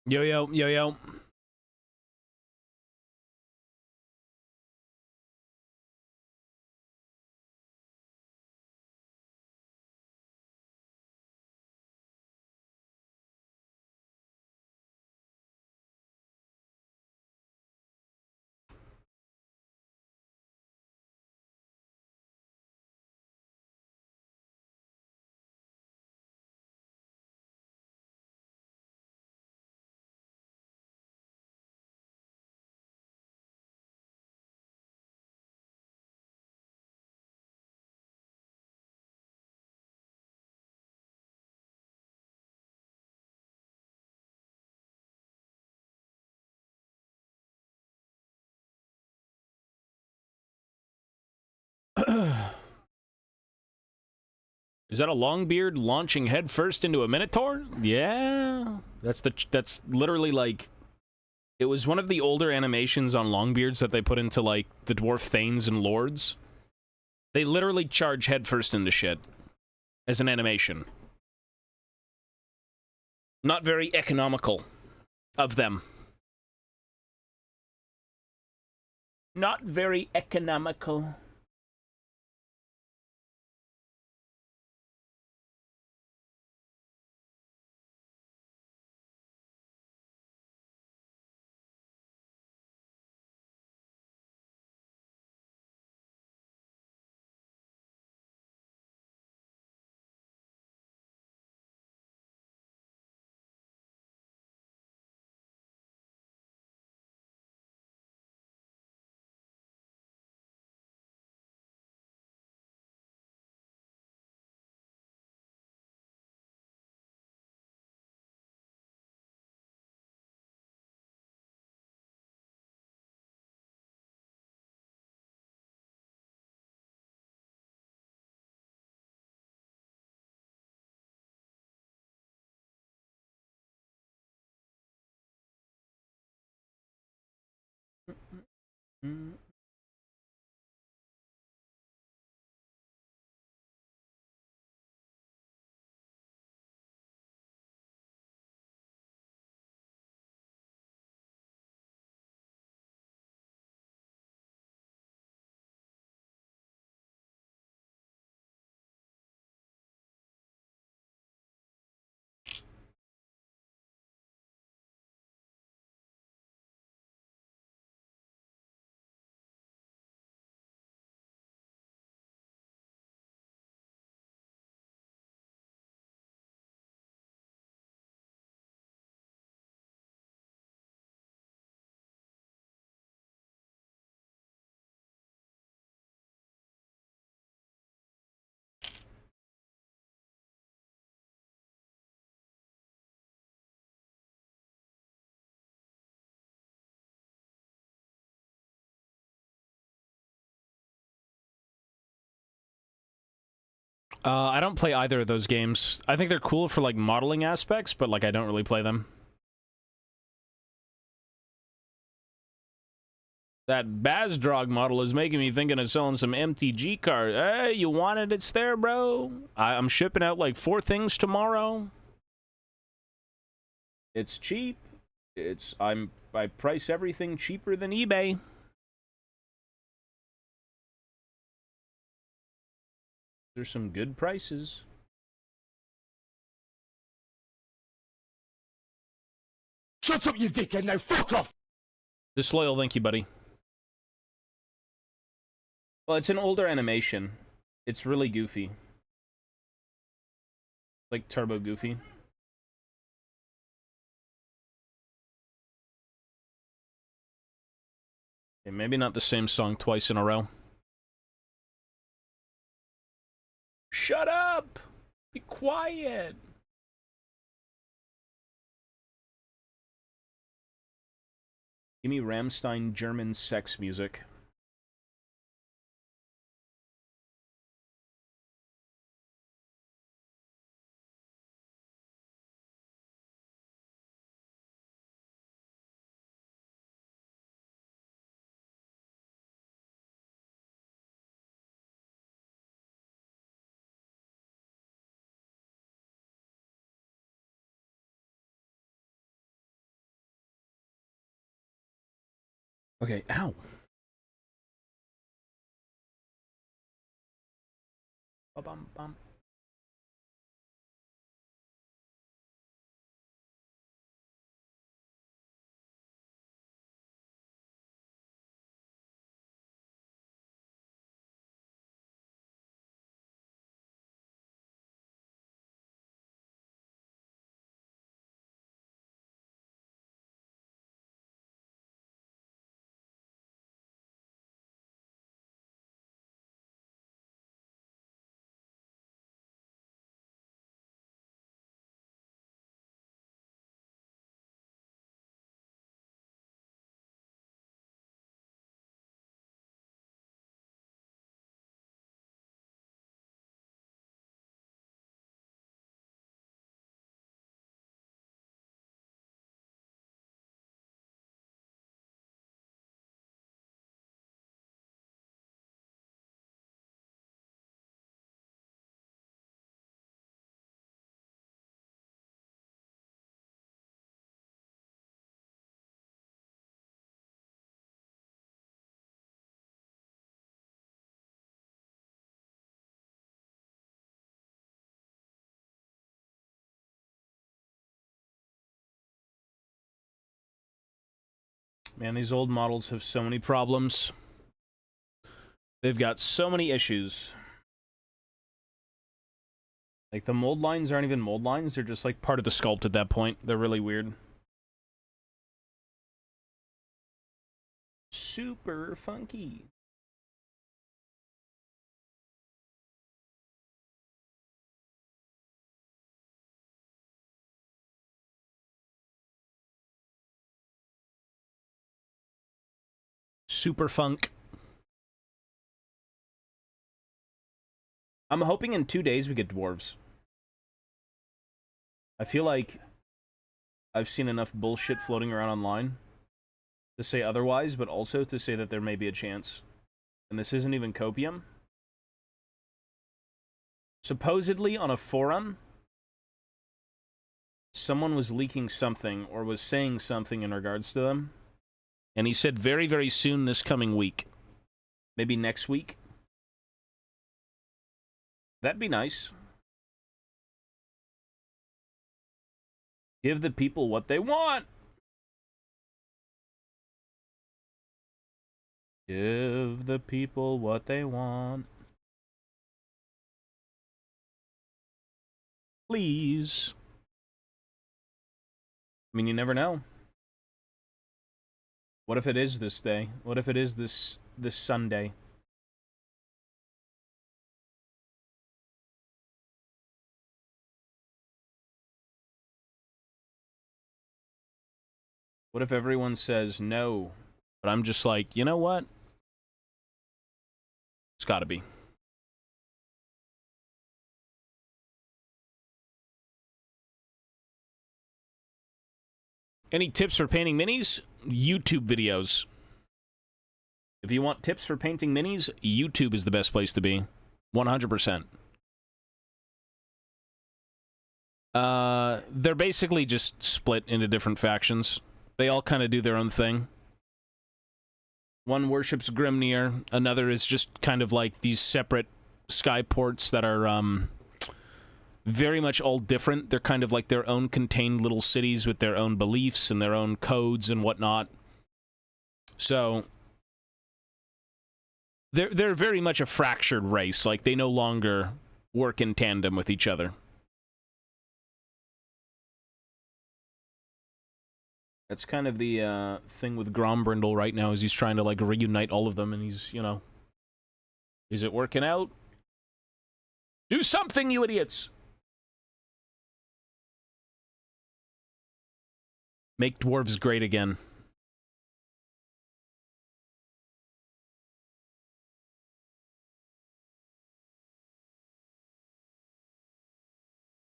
Yo, yo, yo, yo. Is that a Longbeard launching headfirst into a Minotaur? Yeah. That's literally like... It was one of the older animations on Longbeards that they put into, like, the Dwarf Thanes and Lords. They literally charge headfirst into shit. As an animation. Not very economical of them. Not very economical. I don't play either of those games. I think they're cool for, like, modeling aspects, but, like, I don't really play them. That Bazdrog model is making me thinking of selling some MTG cards. Hey, you want it? It's there, bro. I'm shipping out, like, 4 things tomorrow. It's cheap. I price everything cheaper than eBay. There's some good prices. Shut up, you dickhead, now fuck off! Disloyal, thank you, buddy. Well, it's an older animation. It's really goofy. Like, turbo goofy. Okay, maybe not the same song twice in a row. Shut up! Be quiet! Give me Rammstein German sex music. Okay, ow. Ba-bum-bum. Man, these old models have so many problems. They've got so many issues. Like, the mold lines aren't even mold lines, they're just, like, part of the sculpt at that point. They're really weird. Super funky. Super funk. I'm hoping in 2 days we get dwarves. I feel like I've seen enough bullshit floating around online to say otherwise, but also to say that there may be a chance. And this isn't even copium. Supposedly, on a forum, someone was leaking something, or was saying something in regards to them. And he said very, very soon this coming week. Maybe next week. That'd be nice. Give the people what they want. Give the people what they want. Please. I mean, you never know. What if it is this day? What if it is this Sunday? What if everyone says no? But I'm just like, you know what? It's gotta be. Any tips for painting minis? YouTube videos. If you want tips for painting minis, YouTube is the best place to be. 100%. They're basically just split into different factions. They all kind of do their own thing. One worships Grimnir, another is just kind of like these separate skyports that are, very much all different. They're kind of like their own contained little cities with their own beliefs and their own codes and whatnot. So they're very much a fractured race. Like, they no longer work in tandem with each other. That's kind of the thing with Grombrindle right now, is he's trying to, like, reunite all of them, and he's, you know... Is it working out? Do something, you idiots! Make dwarves great again.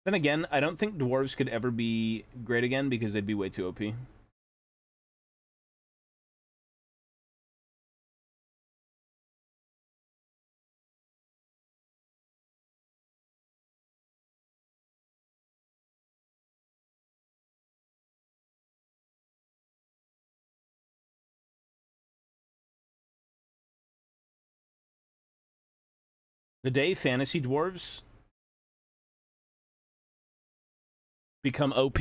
Then again, I don't think dwarves could ever be great again because they'd be way too OP. The day fantasy dwarves become OP,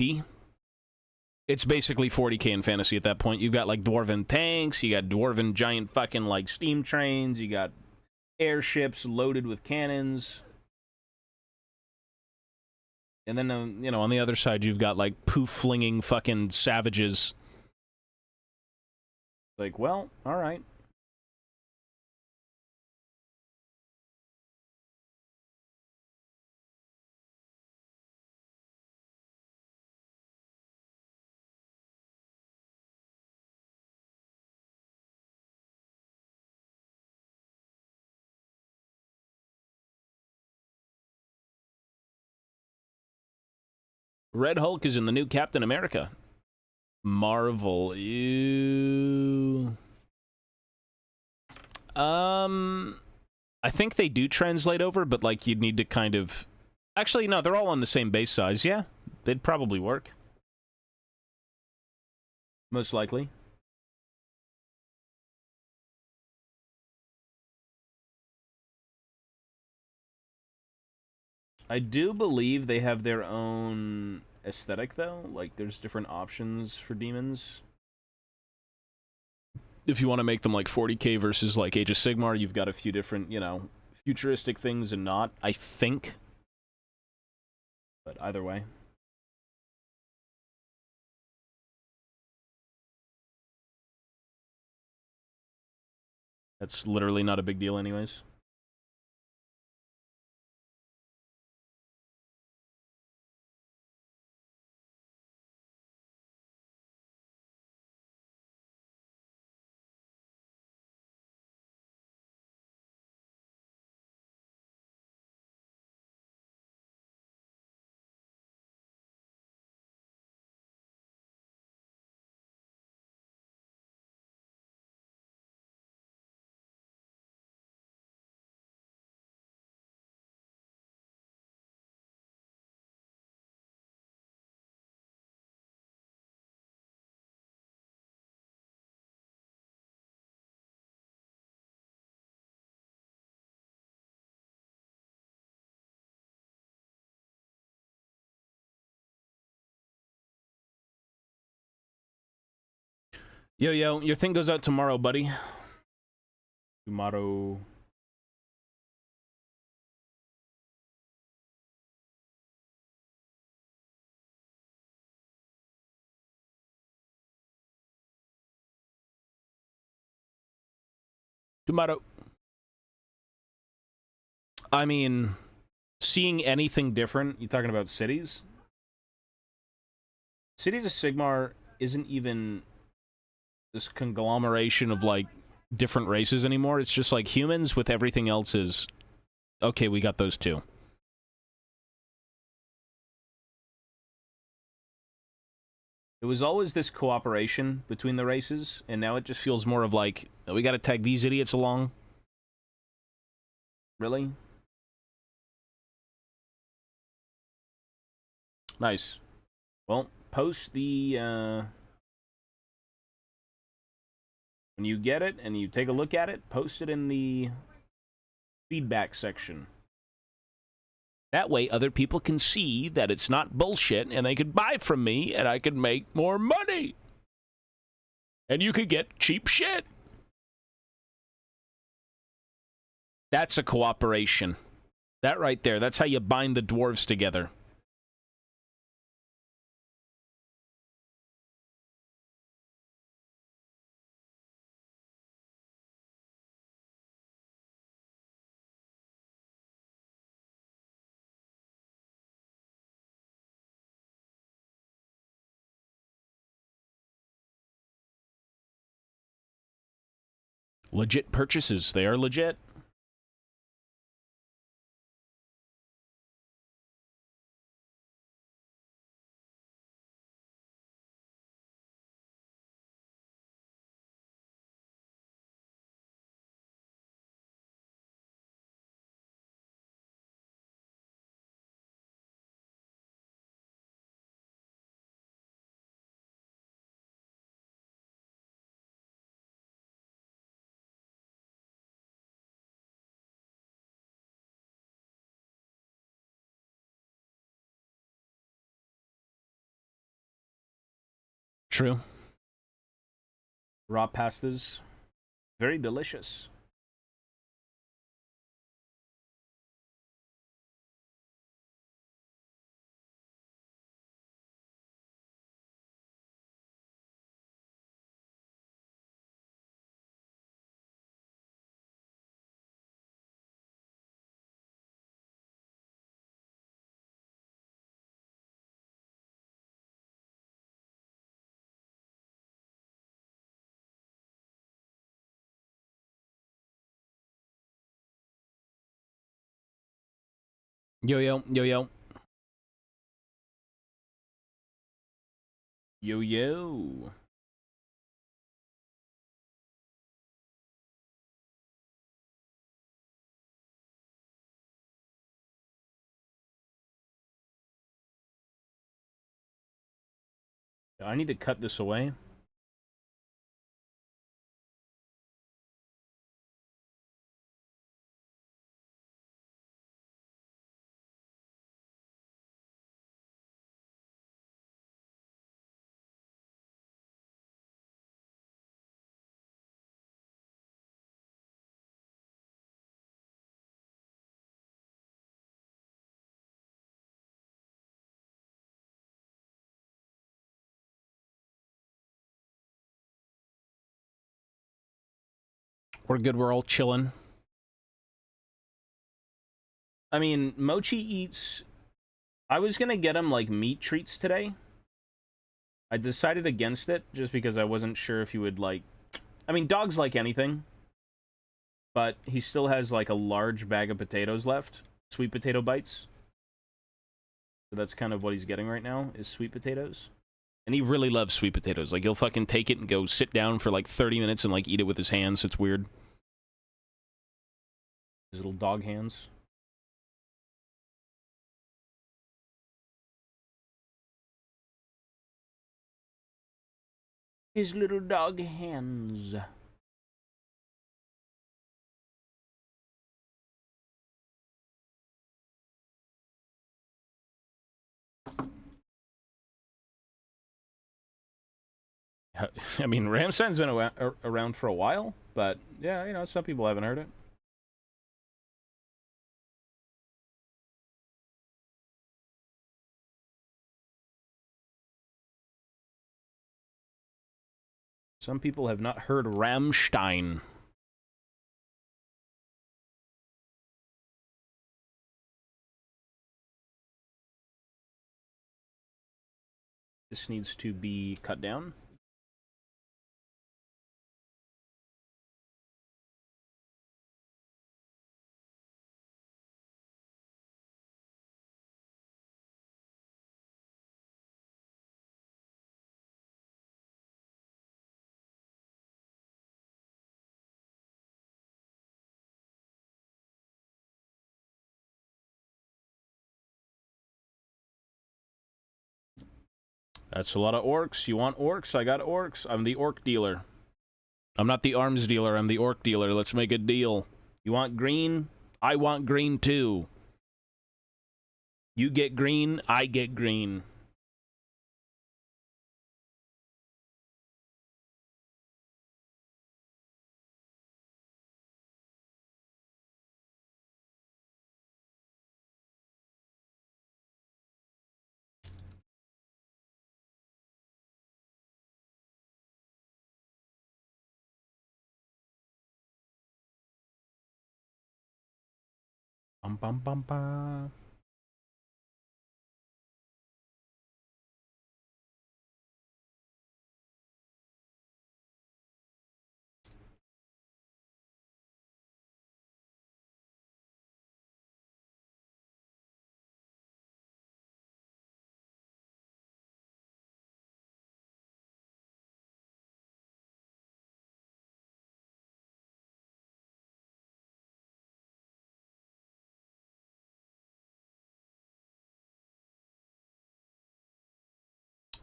it's basically 40k in fantasy at that point. You've got, like, dwarven tanks, you got dwarven giant fucking, like, steam trains, you got airships loaded with cannons. And then, you know, on the other side, you've got, like, poof-flinging fucking savages. Like, well, alright. Red Hulk is in the new Captain America. Marvel. Ew. I think they do translate over, but, like, you'd need to kind of... Actually, no, they're all on the same base size. Yeah, they'd probably work. Most likely. I do believe they have their own aesthetic, though. Like, there's different options for demons. If you want to make them, like, 40k versus, like, Age of Sigmar, you've got a few different, you know, futuristic things and not, I think. But either way. That's literally not a big deal anyways. Yo, yo, your thing goes out tomorrow, buddy. Tomorrow. Tomorrow. I mean, seeing anything different, you talking about cities? Cities of Sigmar isn't even this conglomeration of, like, different races anymore. It's just, like, humans with everything else is... Okay, we got those two. It was always this cooperation between the races, and now it just feels more of like, oh, we gotta tag these idiots along. Really? Nice. Well, post the, when you get it and you take a look at it, post it in the feedback section. That way other people can see that it's not bullshit and they could buy from me and I could make more money. And you could get cheap shit. That's a cooperation. That right there, that's how you bind the dwarves together. Legit purchases, they are legit. True. Raw pastas. Very delicious. Yo, yo, yo, yo. Yo, yo. I need to cut this away. We're good. We're all chilling. I mean, Mochi eats... I was gonna get him, like, meat treats today. I decided against it, just because I wasn't sure if he would, like... I mean, dogs like anything. But he still has, like, a large bag of potatoes left. Sweet potato bites. So that's kind of what he's getting right now, is sweet potatoes. And he really loves sweet potatoes. Like, he'll fucking take it and go sit down for, like, 30 minutes and, like, eat it with his hands. It's weird. His little dog hands. His little dog hands. I mean, Rammstein's been around for a while, but yeah, you know, some people haven't heard it. Some people have not heard Rammstein. This needs to be cut down. That's a lot of orcs. You want orcs? I got orcs. I'm the orc dealer. I'm not the arms dealer. I'm the orc dealer. Let's make a deal. You want green? I want green too. You get green, I get green. Bum bum bum bum.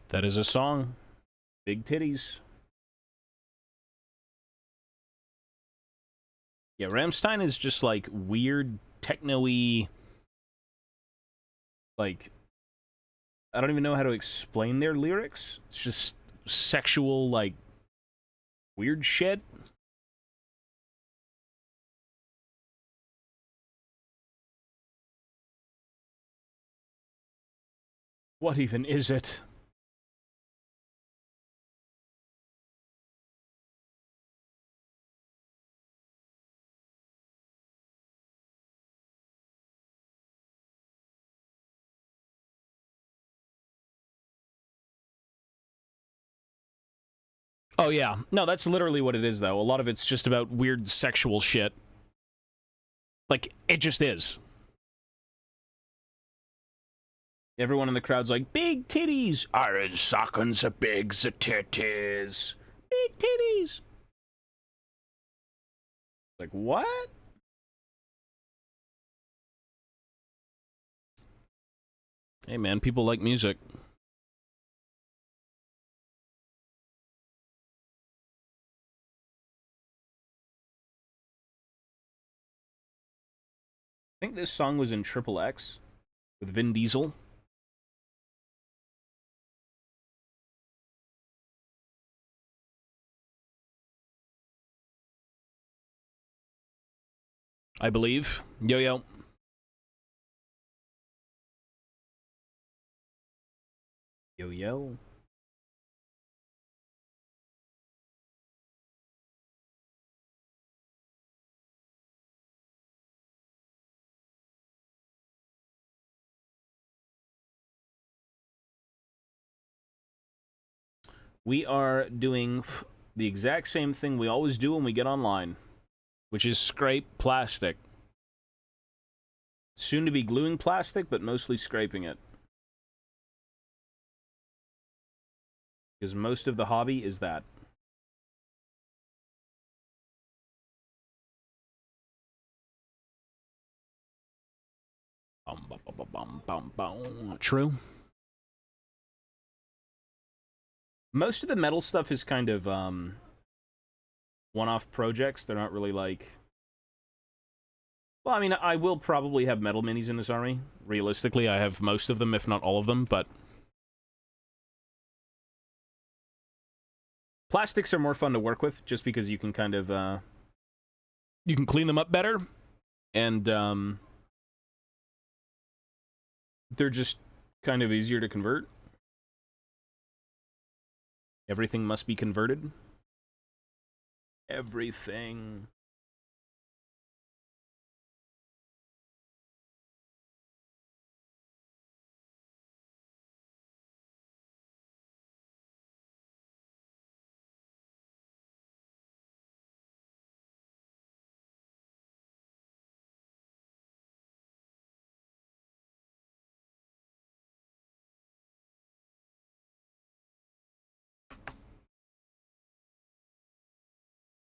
That is a song. Big titties. Yeah, Rammstein is just like weird techno-y. Like, I don't even know how to explain their lyrics. It's just sexual, like, weird shit. What even is it? Oh, yeah. No, that's literally what it is, though. A lot of it's just about weird sexual shit. Like, it just is. Everyone in the crowd's like, big titties! Are sockins a big titties? Big titties! Like, what? Hey, man, people like music. I think this song was in Triple X with Vin Diesel. I believe. Yo, yo. Yo, yo. We are doing the exact same thing we always do when we get online, which is scrape plastic. Soon to be gluing plastic, but mostly scraping it. Because most of the hobby is that. True. Most of the metal stuff is kind of one-off projects. They're not really like... Well, I mean, I will probably have metal minis in this army. Realistically, I have most of them, if not all of them, but... Plastics are more fun to work with, just because you can kind of, you can clean them up better, and, they're just kind of easier to convert. Everything must be converted. Everything.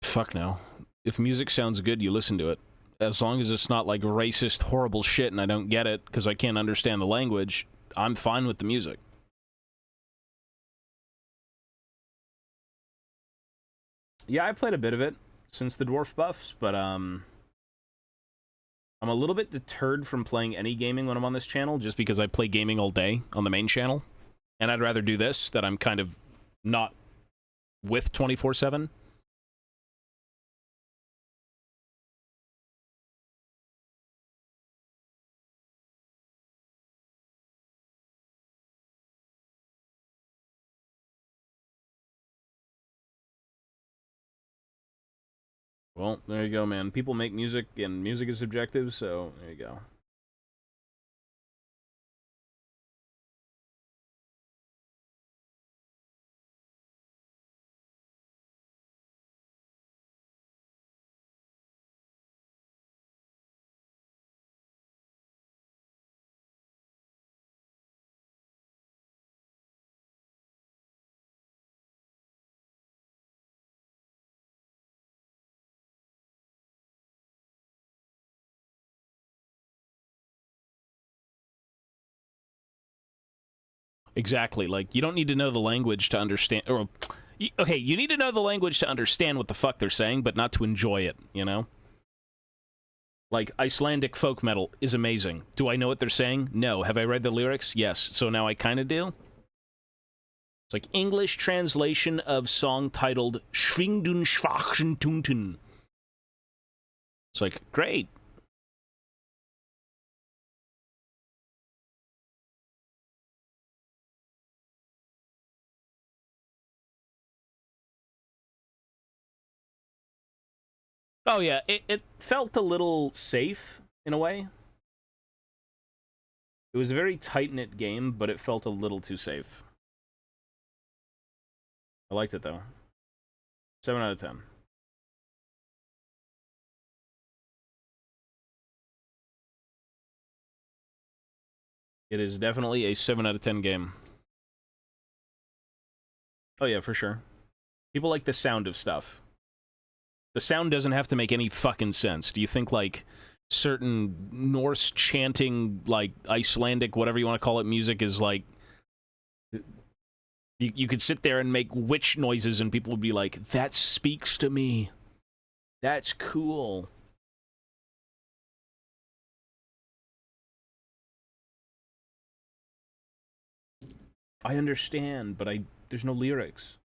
Fuck no. If music sounds good, you listen to it. As long as it's not like racist, horrible shit and I don't get it because I can't understand the language, I'm fine with the music. Yeah, I played a bit of it since the Dwarf buffs, but I'm a little bit deterred from playing any gaming when I'm on this channel just because I play gaming all day on the main channel. And I'd rather do this that I'm kind of not with 24/7. Well, there you go, man. People make music, and music is subjective, so there you go. Exactly. Like, you don't need to know the language to understand, or, okay, you need to know the language to understand what the fuck they're saying, but not to enjoy it, you know? Like, Icelandic folk metal is amazing. Do I know what they're saying? No. Have I read the lyrics? Yes. So now I kind of do? It's like English translation of song titled Schwing den schwachen Tunten. It's like, great. Oh yeah, it felt a little safe in a way. It was a very tight-knit game, but it felt a little too safe. I liked it though. 7 out of 10. It is definitely a 7 out of 10 game. Oh yeah, for sure. People like the sound of stuff. The sound doesn't have to make any fucking sense. Do you think, like, certain Norse chanting, like, Icelandic, whatever you want to call it, music is, like... You could sit there and make witch noises and people would be like, that speaks to me. That's cool. I understand, but there's no lyrics.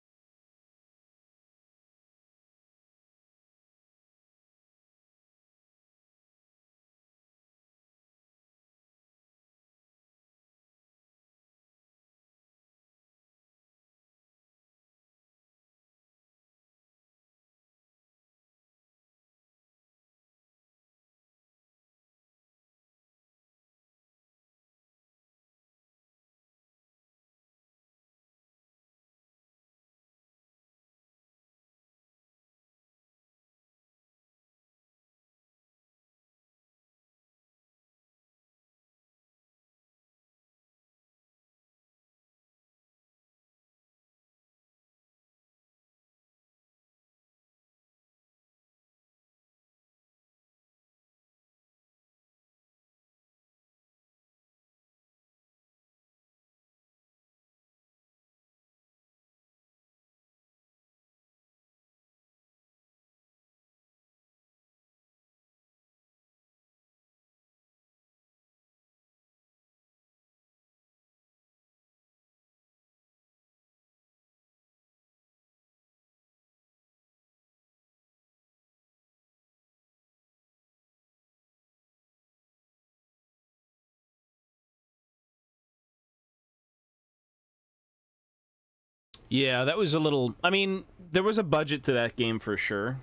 Yeah, that was a little... I mean, there was a budget to that game for sure.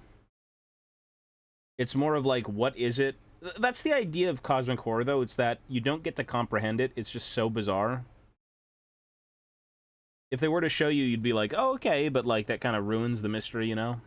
It's more of like, what is it? That's the idea of Cosmic Horror, though. It's that you don't get to comprehend it. It's just so bizarre. If they were to show you, you'd be like, oh, okay, but like that kind of ruins the mystery, you know?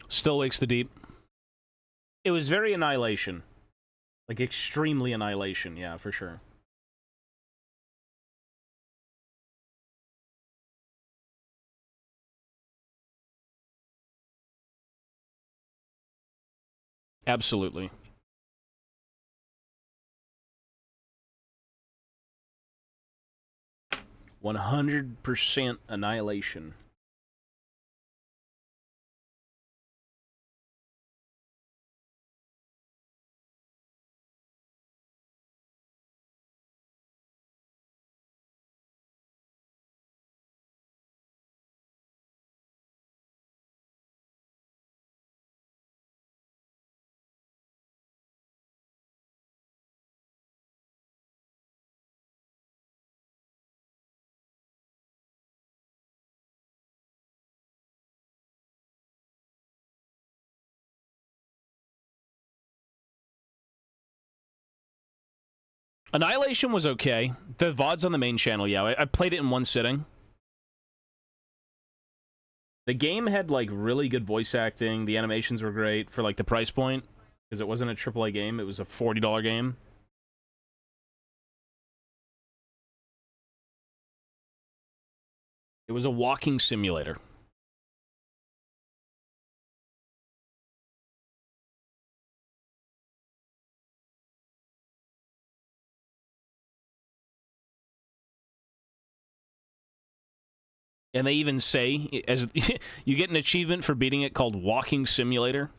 Still Wakes the Deep. It was very Annihilation. Like, extremely Annihilation, yeah, for sure. Absolutely. 100% Annihilation. Annihilation was okay. The VOD's on the main channel, yeah. I played it in one sitting. The game had, like, really good voice acting. The animations were great for, like, the price point. Because it wasn't a AAA game. It was a $40 game. It was a walking simulator. And they even say, as you get an achievement for beating it called Walking Simulator.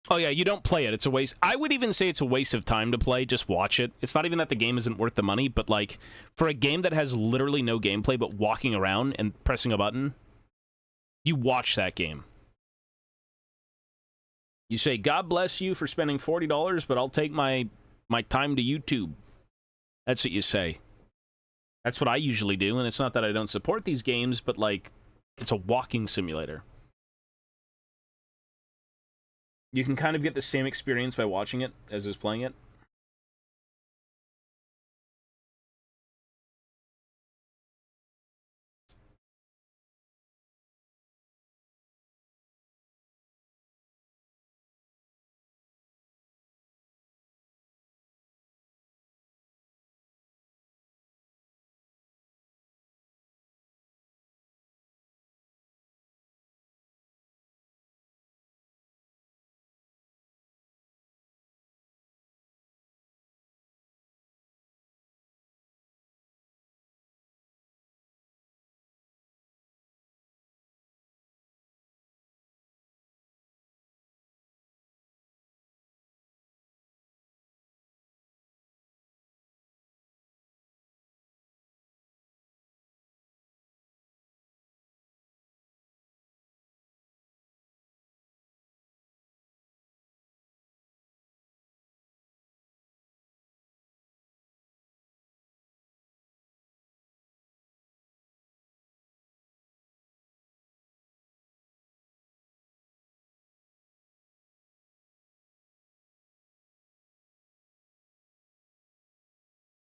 Oh yeah, you don't play it. It's a waste. I would even say it's a waste of time to play. Just watch it. It's not even that the game isn't worth the money, but like for a game that has literally no gameplay but walking around and pressing a button, you watch that game. You say, "God bless you for spending $40, but I'll take my time to YouTube." That's what you say. That's what I usually do, and it's not that I don't support these games, but like it's a walking simulator. You can kind of get the same experience by watching it as is playing it.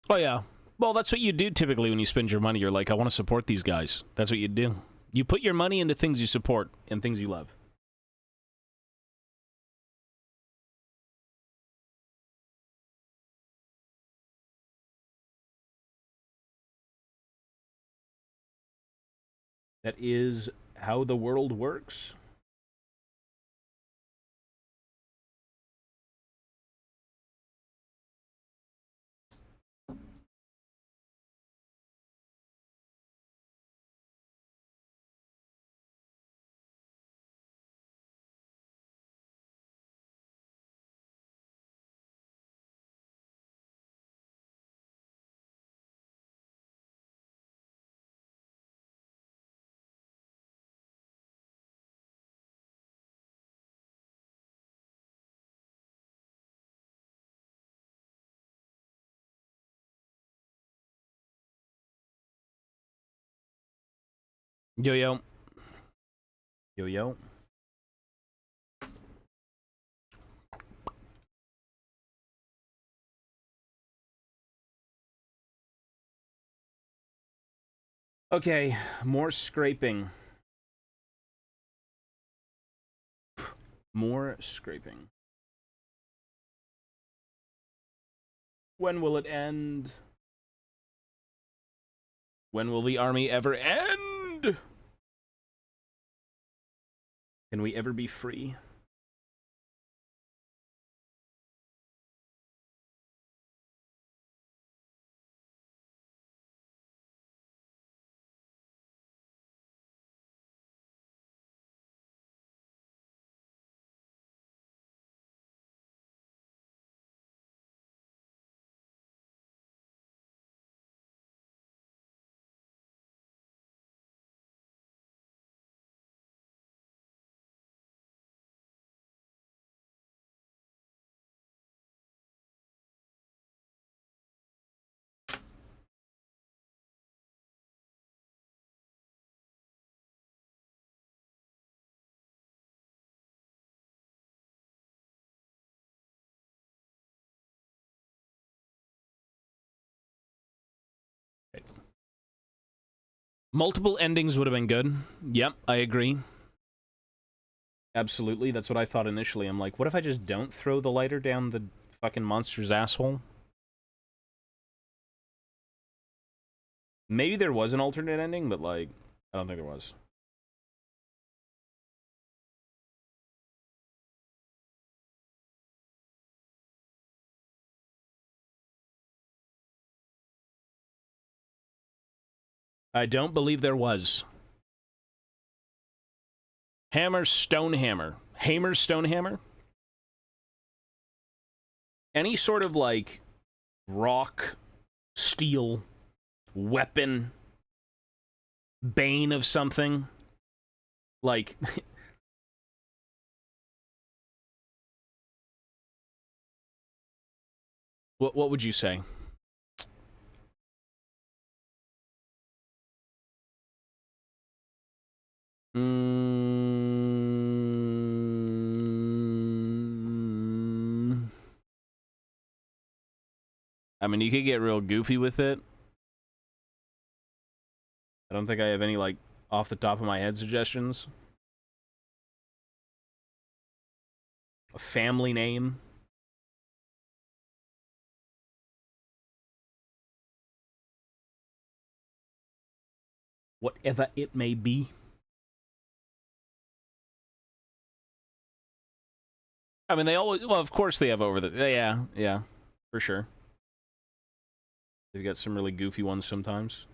Oh, yeah. Well, that's what you do typically when you spend your money. You're like, I want to support these guys. That's what you do. You put your money into things you support and things you love. That is how the world works. Yo, yo. Yo, yo. Okay, more scraping. More scraping. When will it end? When will the army ever end? Can we ever be free? Multiple endings would have been good. Yep, I agree. Absolutely, that's what I thought initially. I'm like, what if I just don't throw the lighter down the fucking monster's asshole? Maybe there was an alternate ending, but, like, I don't think there was. I don't believe there was. Hammer, Stonehammer. Hammer, Stonehammer? Any sort of, like, rock, steel, weapon, bane of something. Like, what would you say? I mean, you could get real goofy with it. I don't think I have any, like, off the top of my head suggestions. A family name. Whatever it may be. I mean, they always... Well, of course they have over the... Yeah, for sure. They've got some really goofy ones sometimes.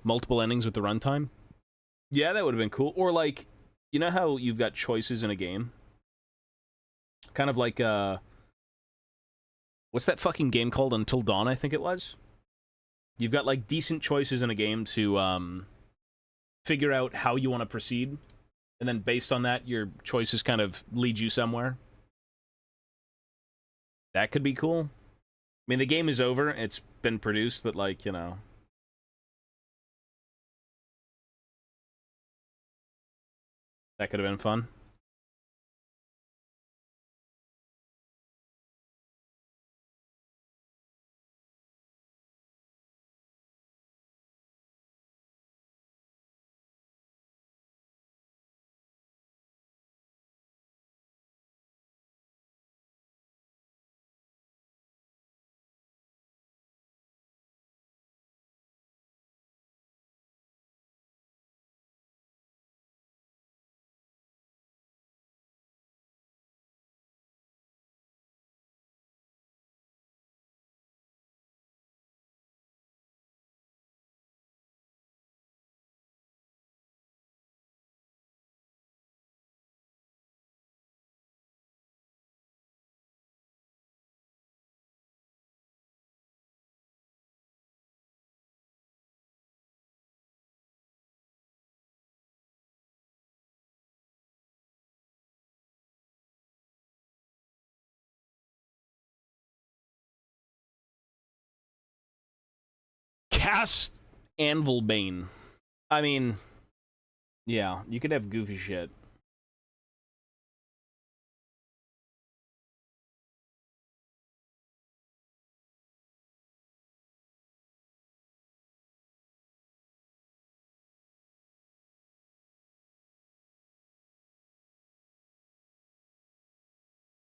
Multiple endings with the runtime? Yeah, that would have been cool. Or, like, you know how you've got choices in a game? Kind of like, what's that fucking game called? Until Dawn, I think it was? You've got, like, decent choices in a game to, figure out how you want to proceed. And then based on that, your choices kind of lead you somewhere. That could be cool. I mean, the game is over. It's been produced, but, like, you know... That could have been fun. Cast Anvilbane. I mean, yeah, you could have goofy shit.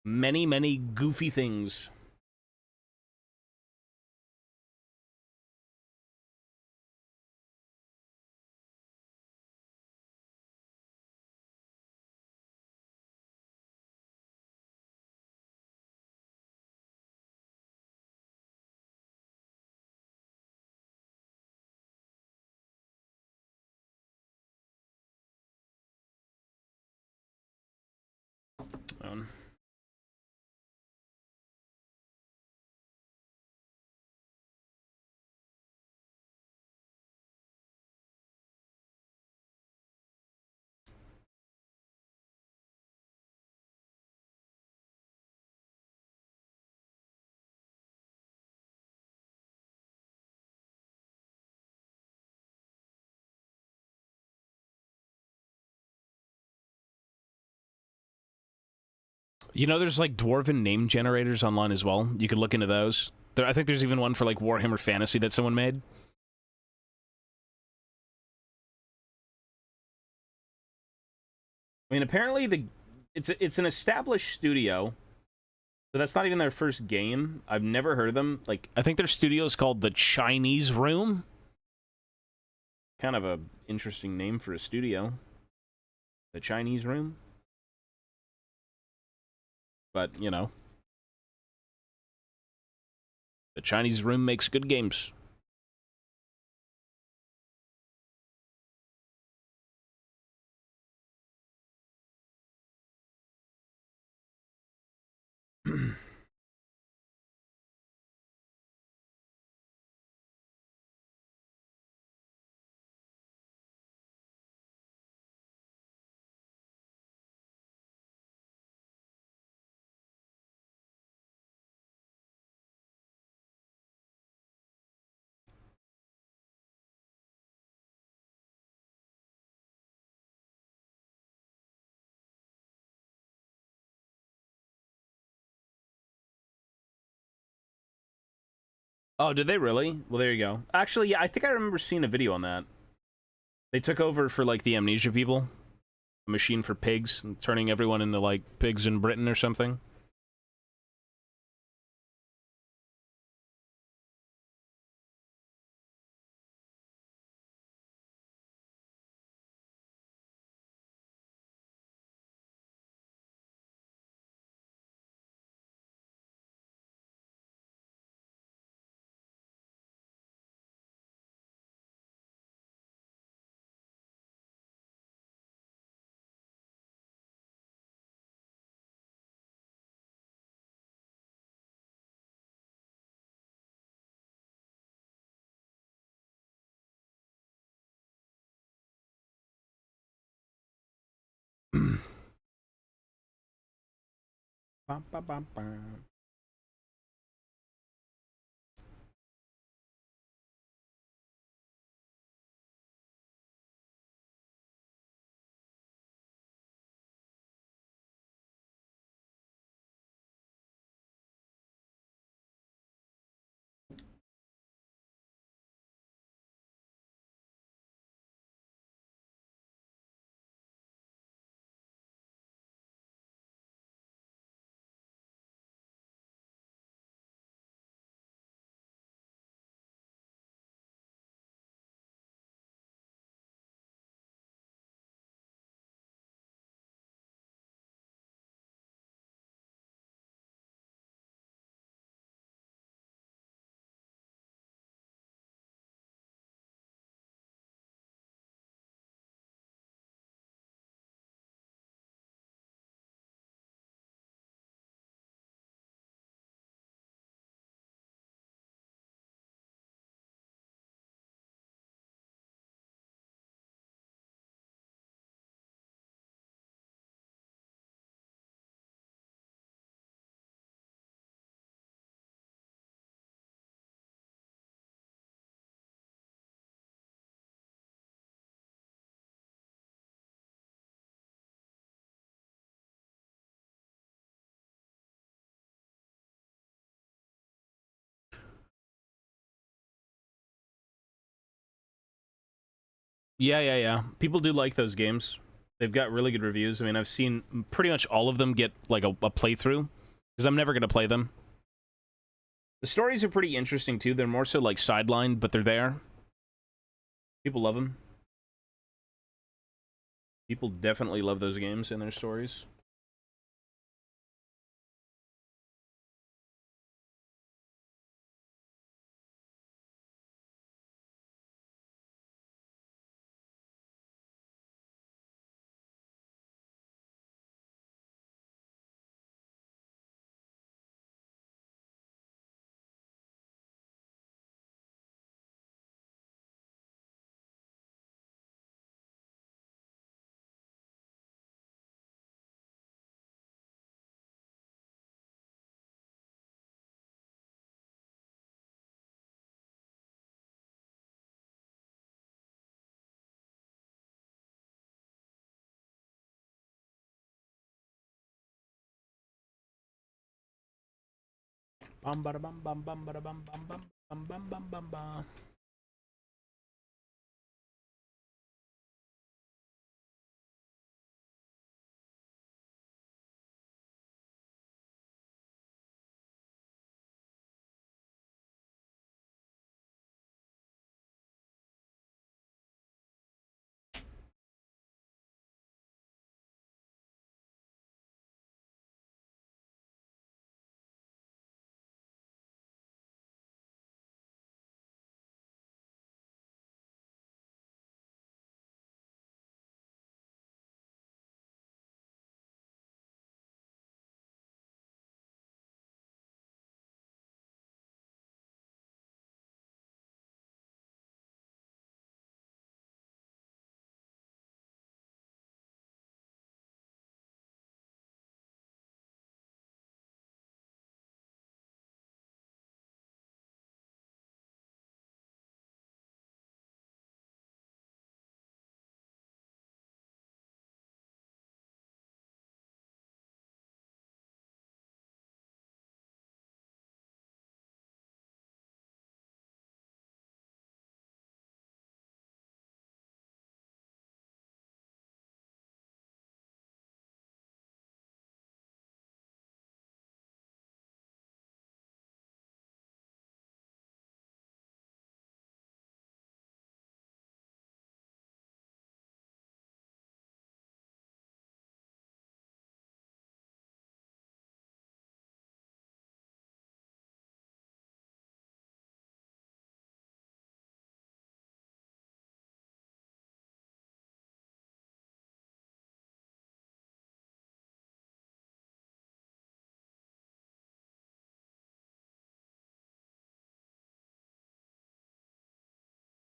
Many, many goofy things. Um, you know, there's like dwarven name generators online as well. You could look into those. I think there's even one for like Warhammer Fantasy that someone made. I mean, apparently it's an established studio, so that's not even their first game. I've never heard of them. Like, I think their studio is called the Chinese Room. Kind of a interesting name for a studio. The Chinese Room. But, you know, the Chinese Room makes good games. Oh, did they really? Well, there you go. Actually, yeah, I think I remember seeing a video on that. They took over for, like, the amnesia people. A machine for pigs, and turning everyone into, like, pigs in Britain or something. Bum, bum, bum, bum. Yeah. People do like those games. They've got really good reviews. I mean, I've seen pretty much all of them get, like, a playthrough, because I'm never going to play them. The stories are pretty interesting, too. They're more so, like, sidelined, but they're there. People love them. People definitely love those games and their stories. Bum bada bum bum bum bada bum bum bum bum bum bum bum bum.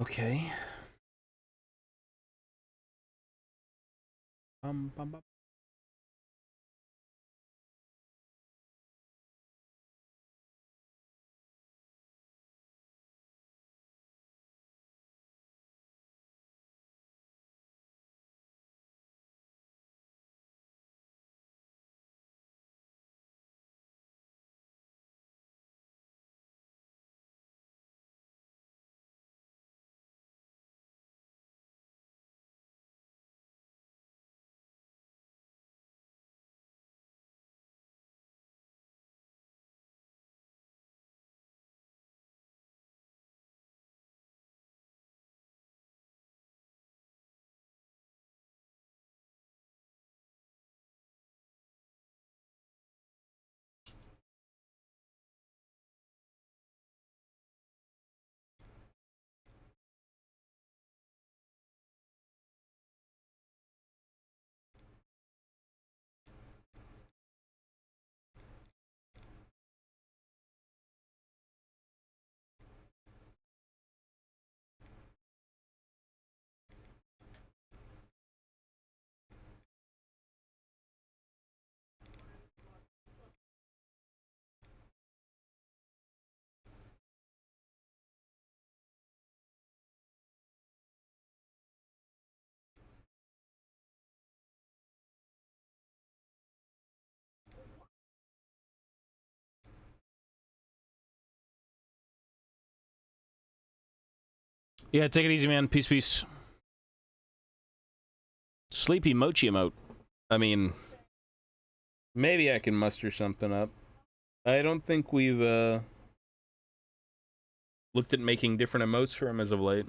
Okay. Bum bum bum. Yeah, take it easy, man. Peace, peace. Sleepy mochi emote. I mean, maybe I can muster something up. I don't think we've looked at making different emotes for him as of late.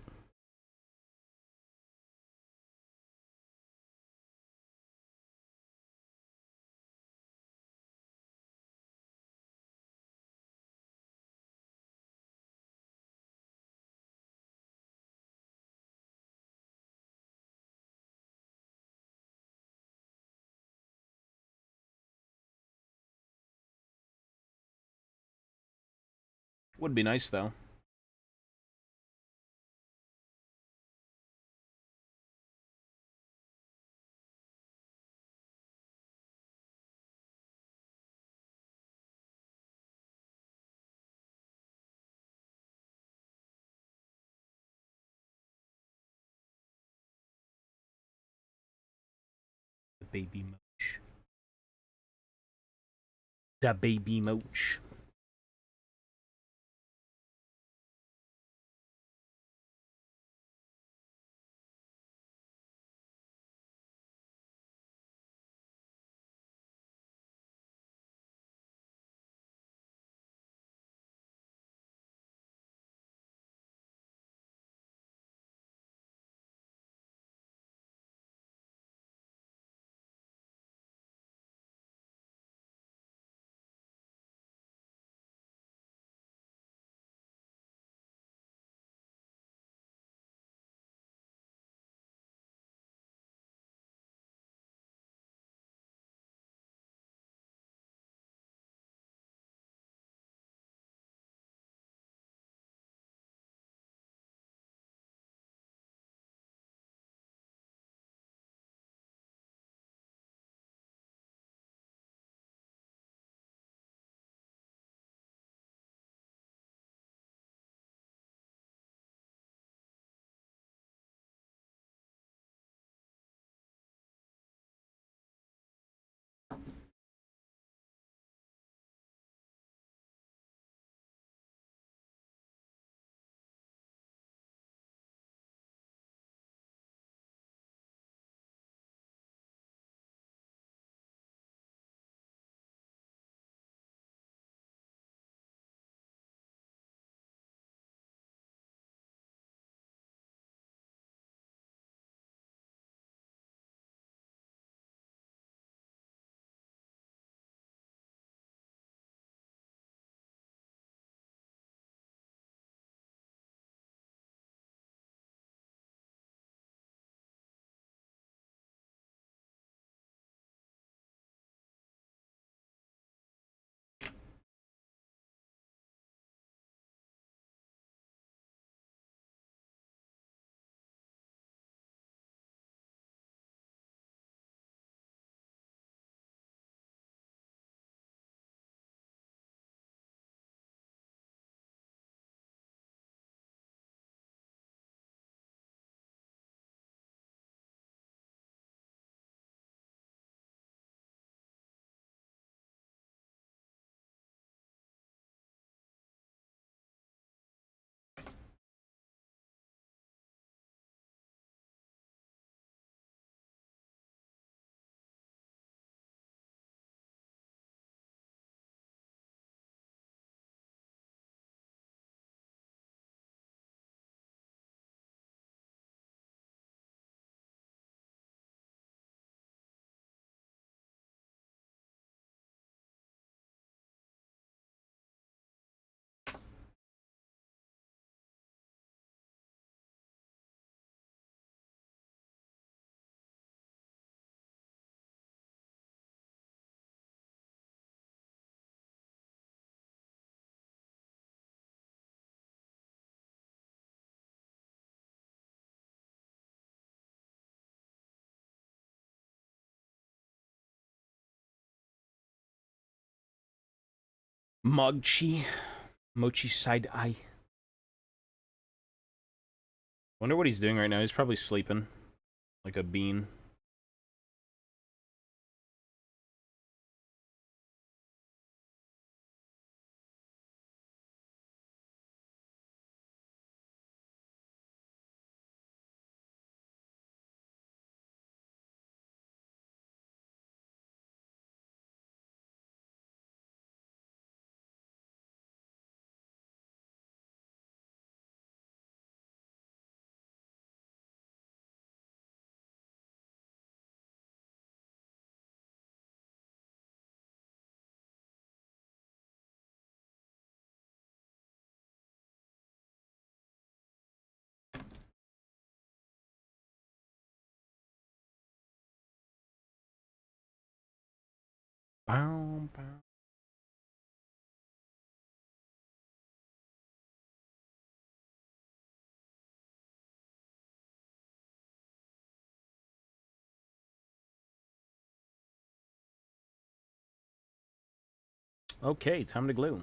Would be nice though. The baby moch. The baby moch. Mogchi. Mochi side eye. Wonder what he's doing right now. He's probably sleeping. Like a bean. Bow, bow. Okay, time to glue.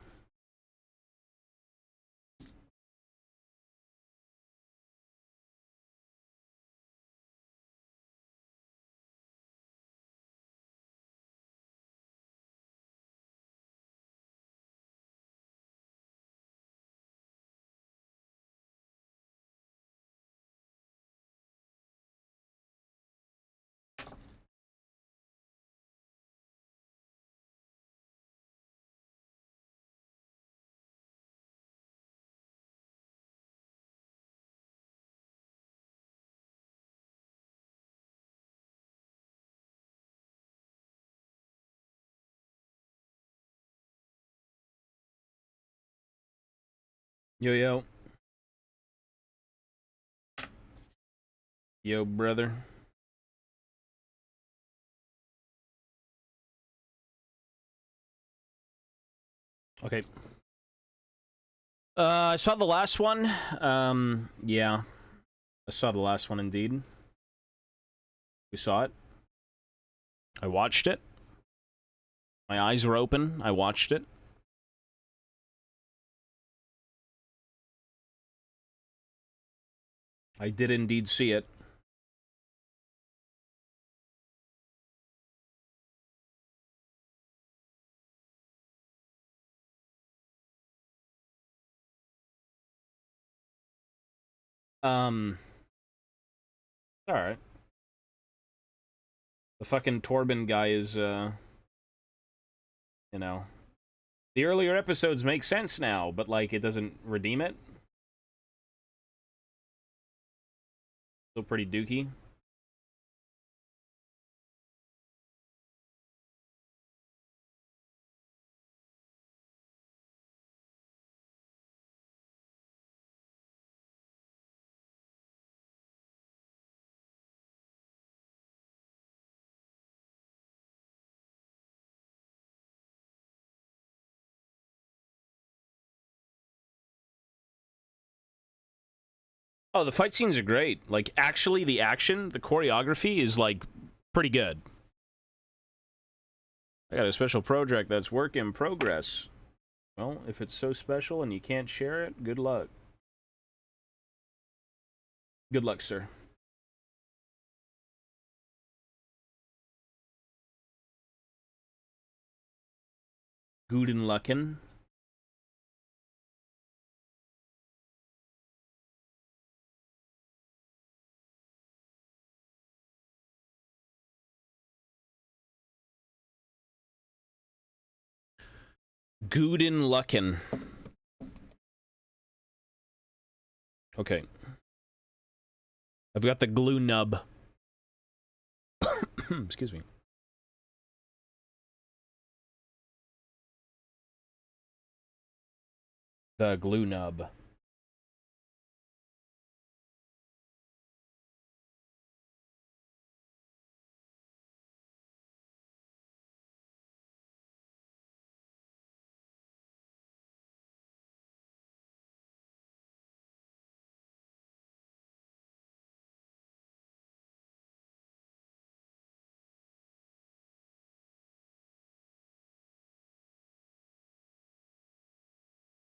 Yo, yo. Yo, brother. Okay. I saw the last one. Yeah. I saw the last one indeed. We saw it. I watched it. My eyes were open. I watched it. I did indeed see it. Alright. The fucking Torben guy is, you know. The earlier episodes make sense now, but, like, it doesn't redeem it. Still pretty dookie. Oh, the fight scenes are great. Like, actually, the action, the choreography is, like, pretty good. I got a special project that's work in progress. Well, if it's so special and you can't share it, good luck. Good luck, sir. Guten Lucken. Guten Lucken. Okay. I've got the glue nub. Excuse me. The glue nub.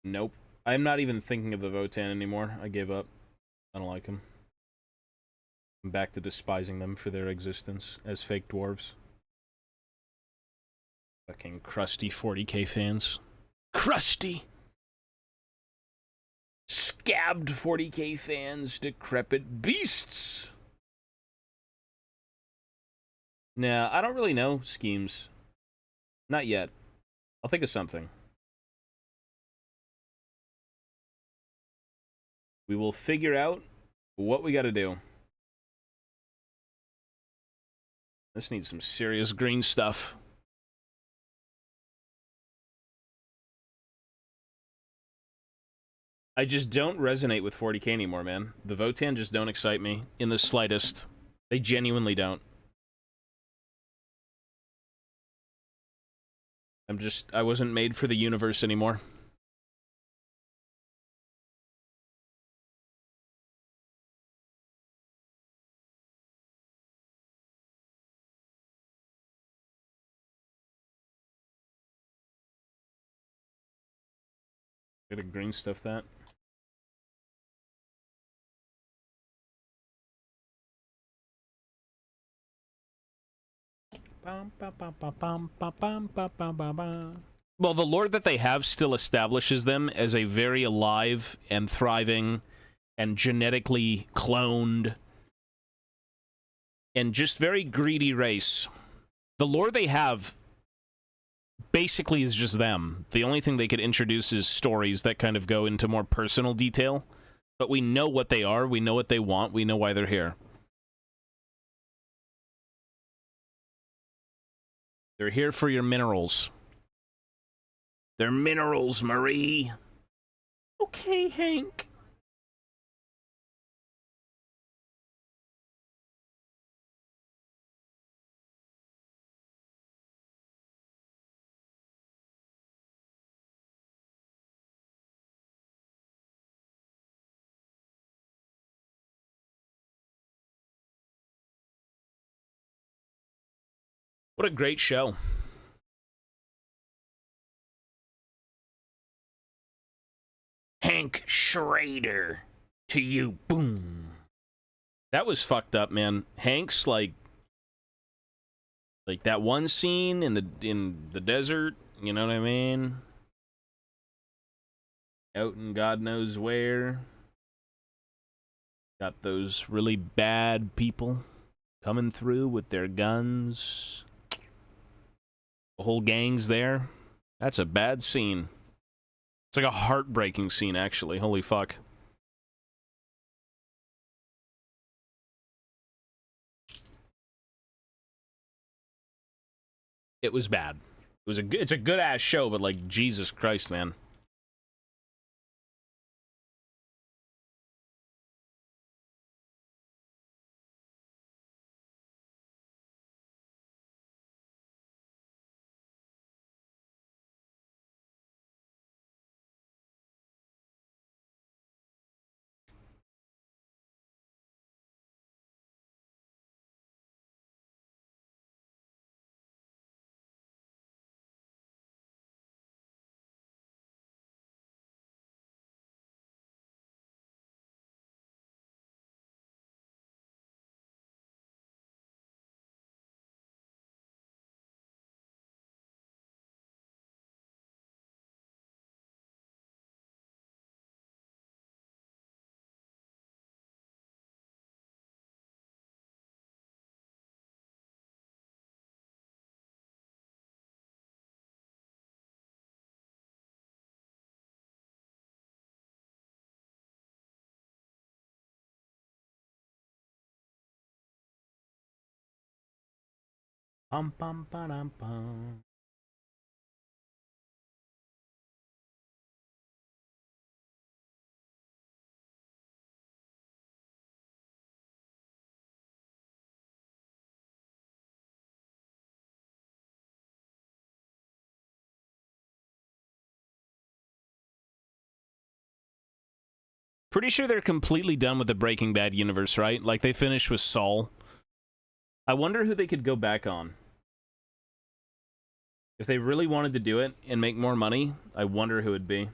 Nope. I'm not even thinking of the Votan anymore. I gave up. I don't like them. I'm back to despising them for their existence as fake dwarves. Fucking crusty 40k fans. Crusty! Scabbed 40k fans, decrepit beasts! Nah, I don't really know schemes. Not yet. I'll think of something. We will figure out what we gotta do. This needs some serious green stuff. I just don't resonate with 40k anymore, man. The Votan just don't excite me in the slightest. They genuinely don't. I wasn't made for the universe anymore. Gotta green stuff that. Well, the lore that they have still establishes them as a very alive and thriving and genetically cloned and just very greedy race. The lore they have basically is just them. The only thing they could introduce is stories that kind of go into more personal detail. But we know what they are, we know what they want, we know why they're here. They're here for your minerals. They're minerals, Marie. Okay, Hank. What a great show. Hank Schrader. To you, boom. That was fucked up, man. Hank's like that one scene in the desert, you know what I mean? Out in God knows where. Got those really bad people coming through with their guns. The whole gang's there. That's a bad scene. It's like a heartbreaking scene, actually. Holy fuck. It was bad. It's a good ass show, but like Jesus Christ, man. Pum pum pum pum. Pretty sure they're completely done with the Breaking Bad universe, right? Like, they finished with Saul. I wonder who they could go back on. If they really wanted to do it and make more money, I wonder who it'd be.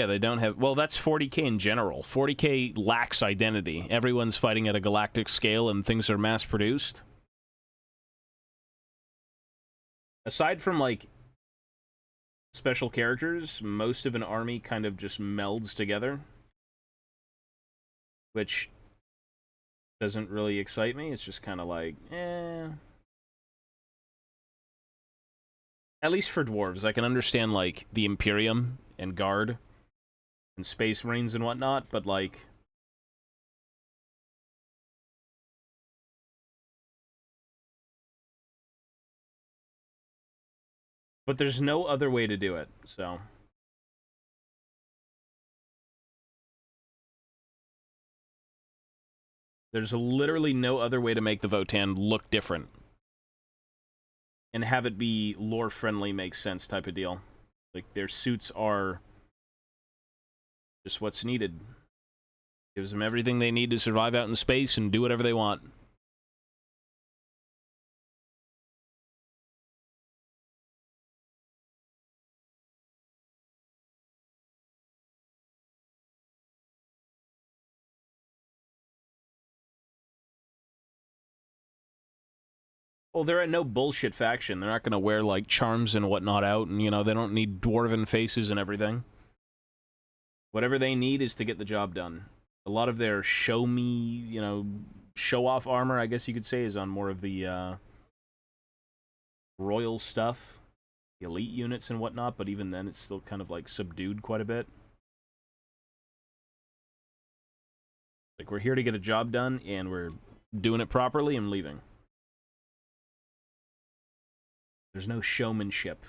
Yeah, they don't have... Well, that's 40k in general. 40k lacks identity. Everyone's fighting at a galactic scale and things are mass-produced. Aside from, like, special characters, most of an army kind of just melds together. Which doesn't really excite me. It's just kind of like, eh... At least for dwarves, I can understand, like, the Imperium and Guard and Space Marines and whatnot, but, like... But there's no other way to do it, so... There's literally no other way to make the Votan look different. And have it be lore-friendly, makes sense type of deal. Like, their suits are just what's needed. Gives them everything they need to survive out in space and do whatever they want. Well, they're a no bullshit faction. They're not going to wear, like, charms and whatnot out, and, you know, they don't need dwarven faces and everything. Whatever they need is to get the job done. A lot of their show me, you know, show-off armor, I guess you could say, is on more of the, royal stuff. The elite units and whatnot, but even then, it's still kind of, like, subdued quite a bit. Like, we're here to get a job done, and we're doing it properly and leaving. There's no showmanship.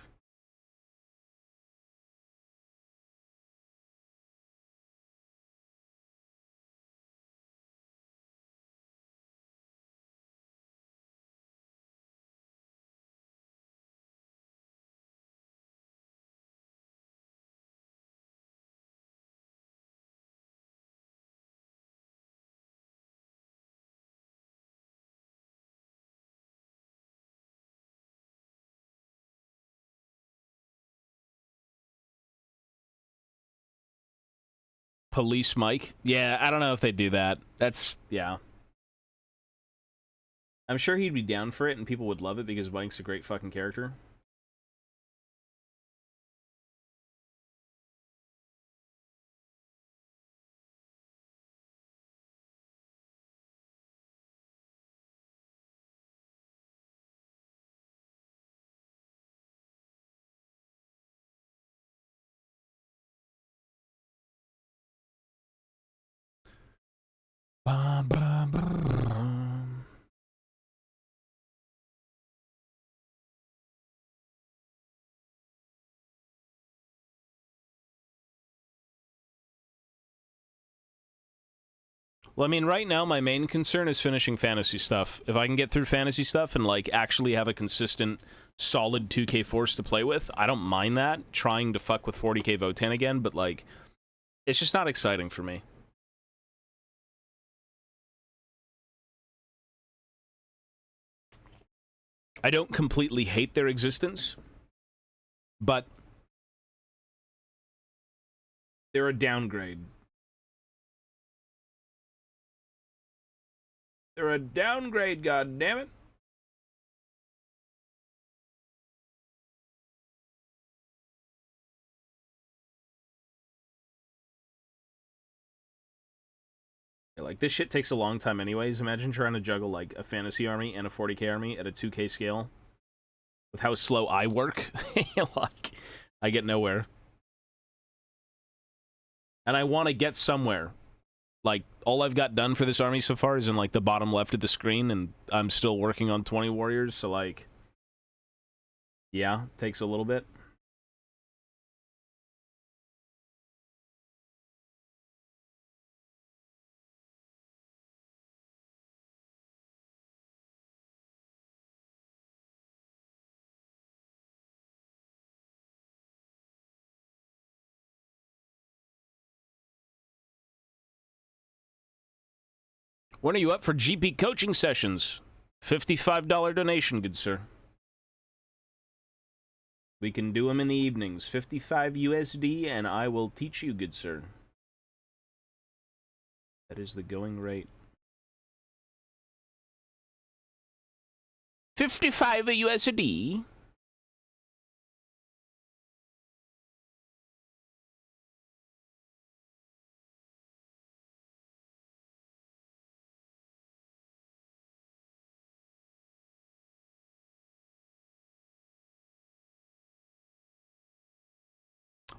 Police Mike? Yeah, I don't know if they do that. That's, yeah. I'm sure he'd be down for it and people would love it because Mike's a great fucking character. Ba, ba, ba. Well, I mean, right now, my main concern is finishing fantasy stuff. If I can get through fantasy stuff and, like, actually have a consistent, solid 2K force to play with, I don't mind that. Trying to fuck with 40k Votan again, but, like, it's just not exciting for me. I don't completely hate their existence, but they're a downgrade. They're a downgrade, goddammit. Like, this shit takes a long time anyways. Imagine trying to juggle, like, a fantasy army and a 40k army at a 2k scale. With how slow I work. Like, I get nowhere. And I want to get somewhere. Like, all I've got done for this army so far is in, like, the bottom left of the screen, and I'm still working on 20 warriors, so, like... Yeah, takes a little bit. When are you up for GP coaching sessions? $55 donation, good sir. We can do them in the evenings. 55 USD, and I will teach you, good sir. That is the going rate. 55 USD.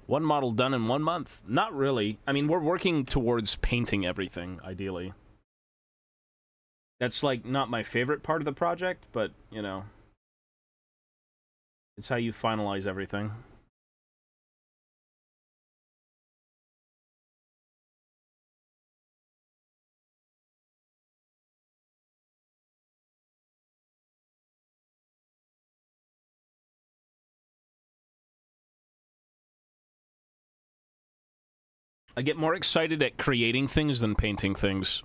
One model done in 1 month. Not really. I mean, we're working towards painting everything, ideally. That's, like, not my favorite part of the project, but, you know. It's how you finalize everything. I get more excited at creating things than painting things.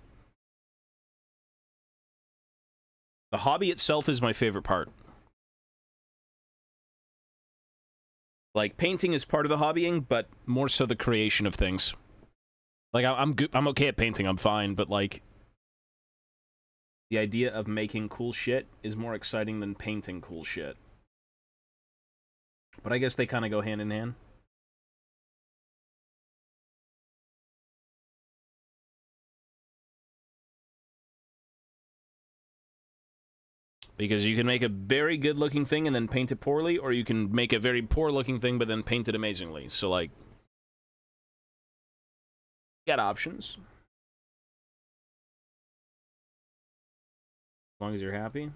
The hobby itself is my favorite part. Like, painting is part of the hobbying, but more so the creation of things. Like, I'm okay at painting, I'm fine, but, like, the idea of making cool shit is more exciting than painting cool shit. But I guess they kind of go hand in hand. Because you can make a very good-looking thing and then paint it poorly, or you can make a very poor-looking thing but then paint it amazingly. So, like, you got options. As long as you're happy.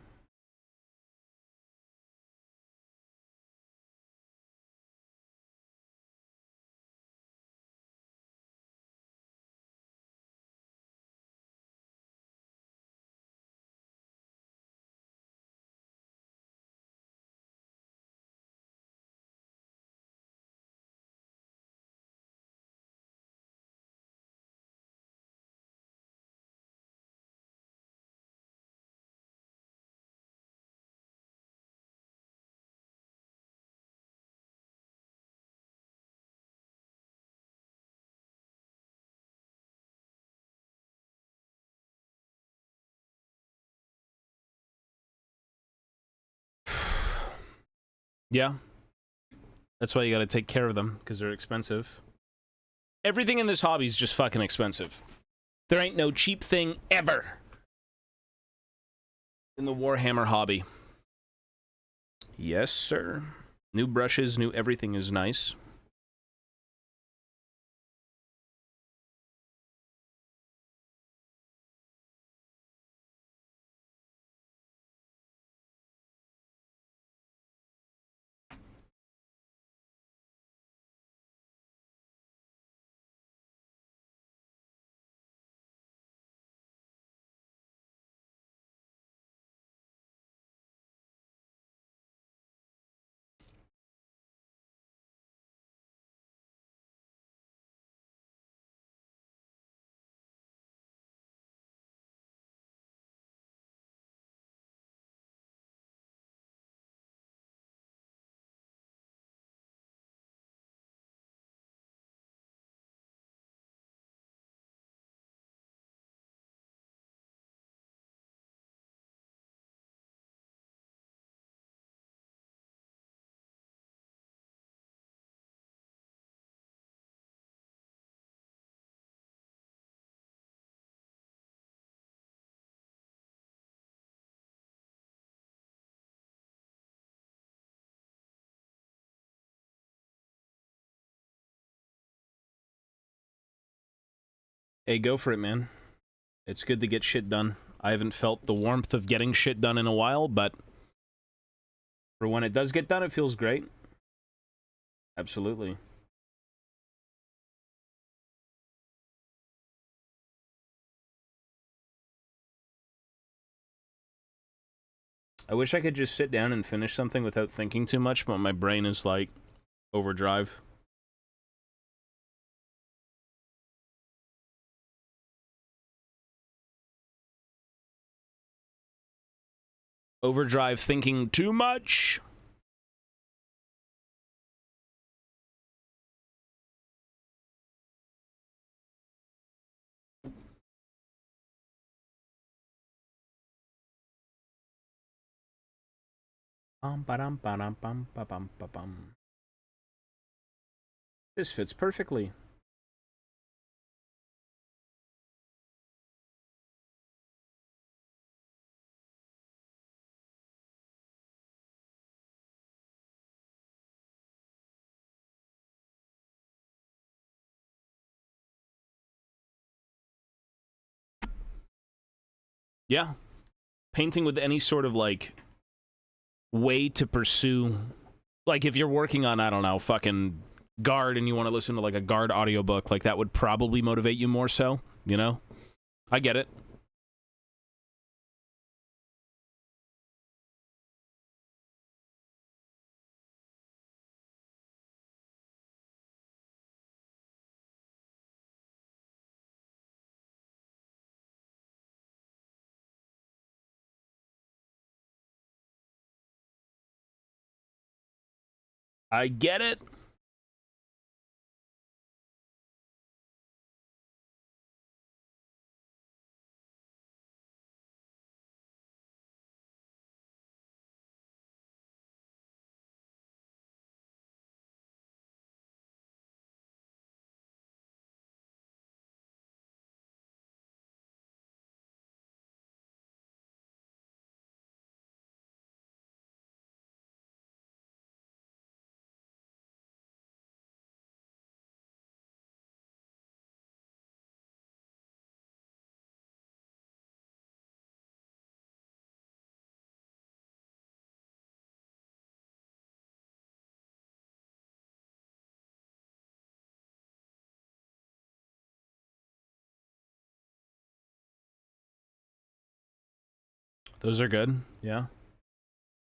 Yeah. That's why you gotta take care of them, because they're expensive. Everything in this hobby is just fucking expensive. There ain't no cheap thing ever in the Warhammer hobby. Yes, sir. New brushes, new everything is nice. Hey, go for it, man. It's good to get shit done. I haven't felt the warmth of getting shit done in a while, but for when it does get done, it feels great. Absolutely. I wish I could just sit down and finish something without thinking too much, but my brain is like overdrive. Overdrive thinking too much. Ba-dum. This fits perfectly. Yeah. Painting with any sort of, like, way to pursue... Like, if you're working on, I don't know, fucking Guard and you want to listen to, like, a Guard audiobook, like, that would probably motivate you more so, you know? I get it. I get it. Those are good, yeah.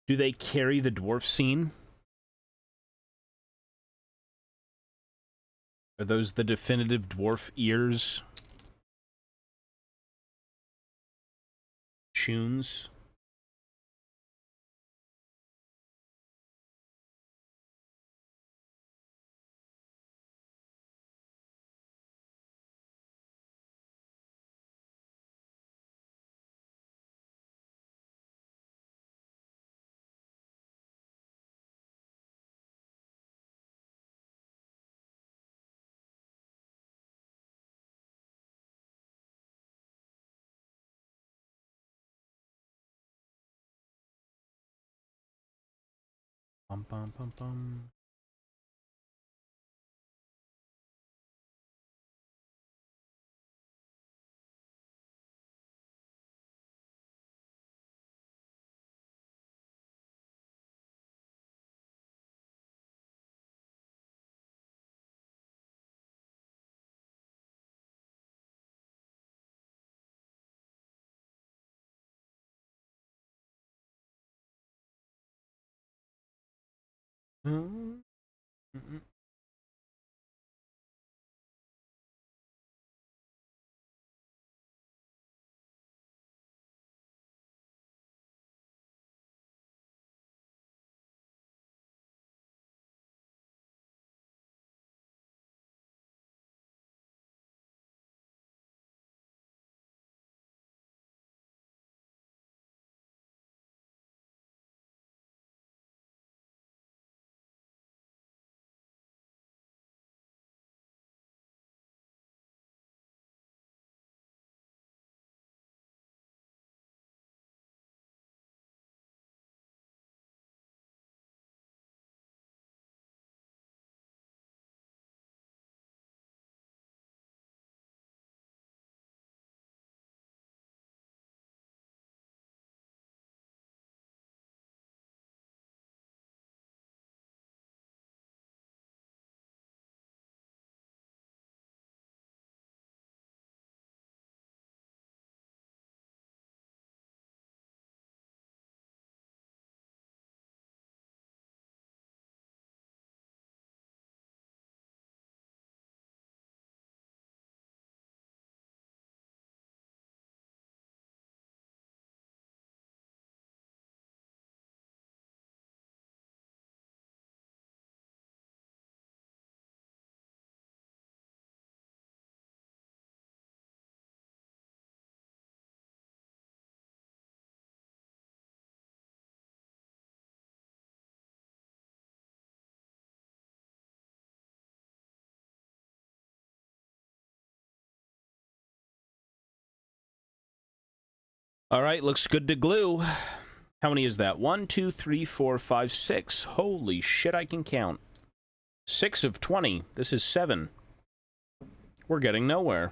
Do they carry the dwarf scene? Are those the definitive dwarf ears? Tunes? Bum, bum, bum, bum. Mm, mm, mm. All right, looks good to glue. How many is that? 1, 2, 3, 4, 5, 6. Holy shit, I can count. 6 of 20. This is 7. We're getting nowhere.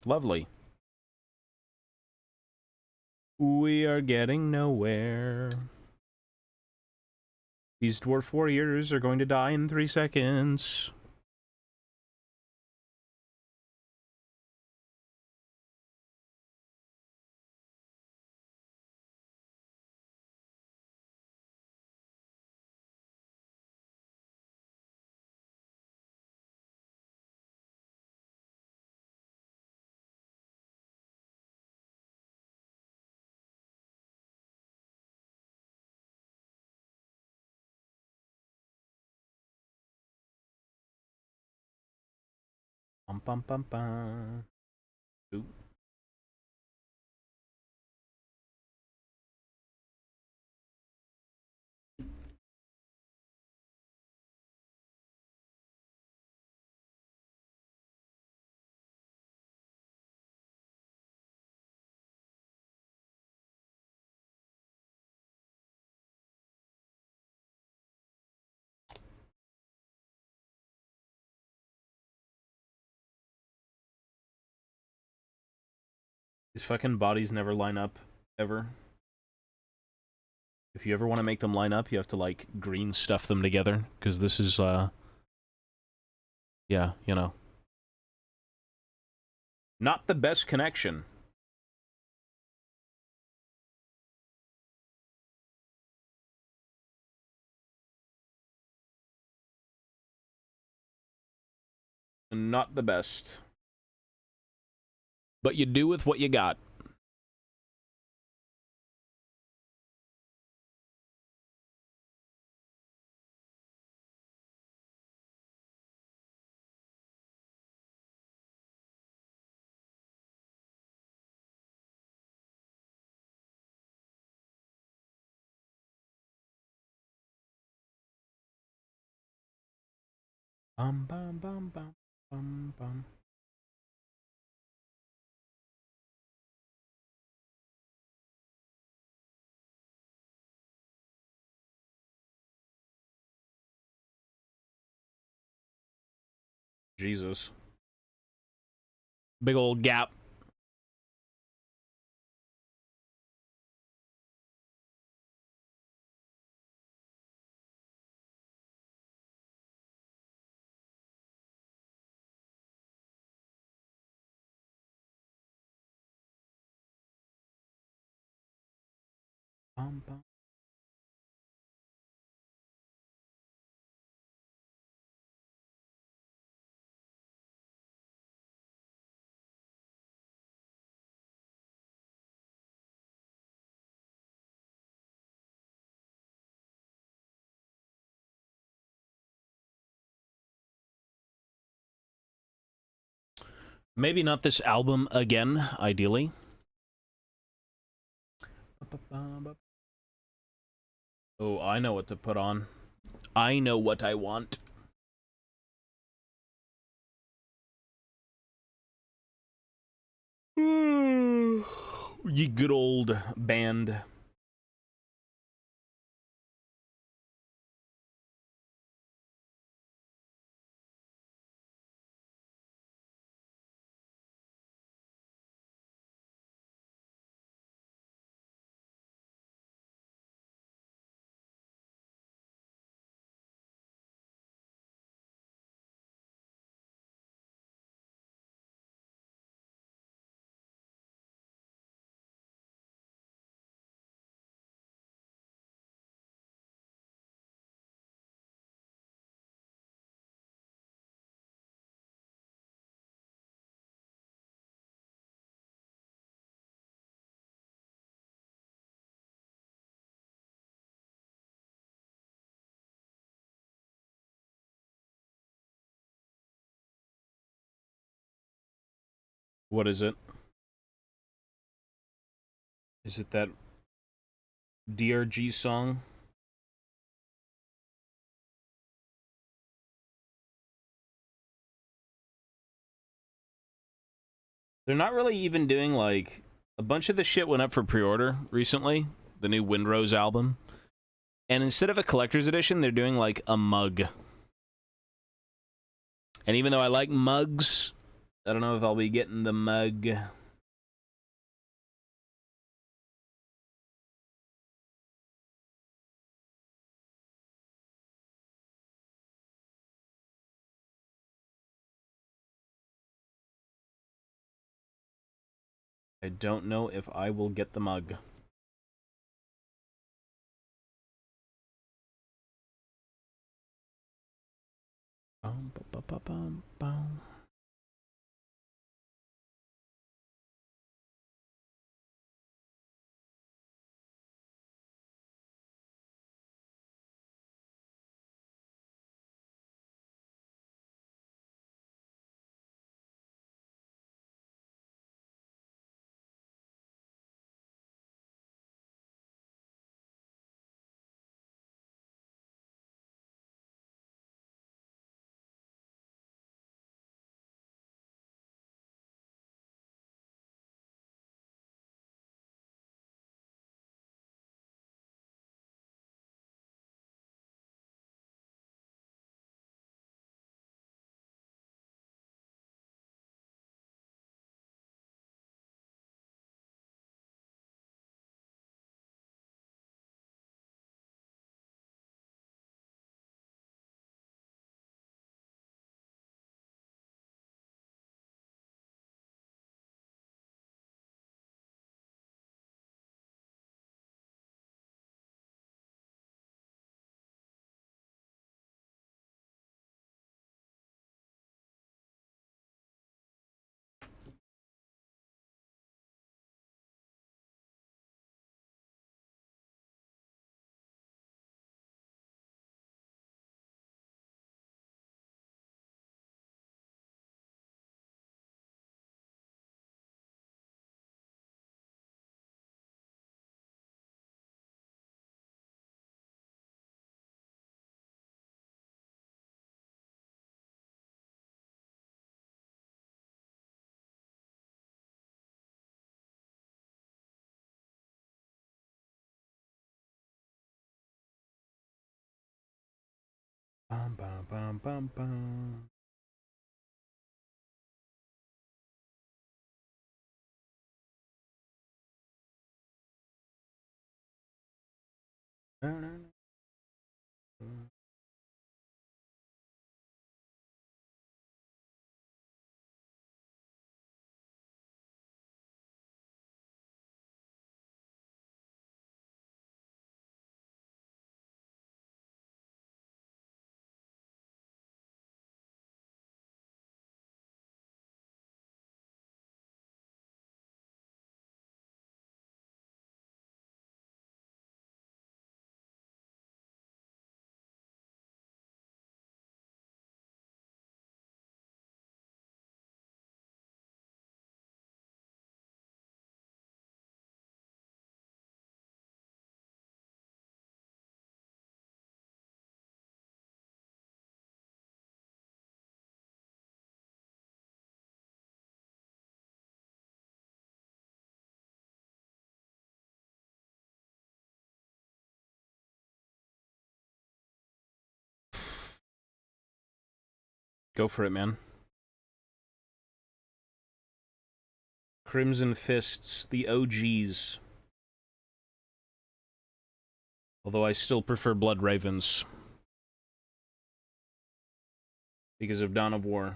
Lovely. We are getting nowhere. These dwarf warriors are going to die in 3 seconds. Bum, bum, bum, bum. Ooh. These fucking bodies never line up, ever. If you ever want to make them line up, you have to, like, green stuff them together, because this is, yeah, you know. Not the best connection. Not the best. But you do with what you got. Bum, bum, bum, bum, bum, bum. Jesus. Big old gap. Bum, bum. Maybe not this album again, ideally. Oh, I know what to put on. I know what I want. Ye good old band. What is it? Is it that DRG song? They're not really even doing, like, A bunch of the shit went up for pre-order recently, the new Windrose album. And instead of a collector's edition, they're doing like a mug. And even though I like mugs, I don't know if I'll be getting the mug. I don't know if I will get the mug. Bum, bum, bum, bum, bum. Go for it, man. Crimson Fists, the OGs. Although I still prefer Blood Ravens. Because of Dawn of War.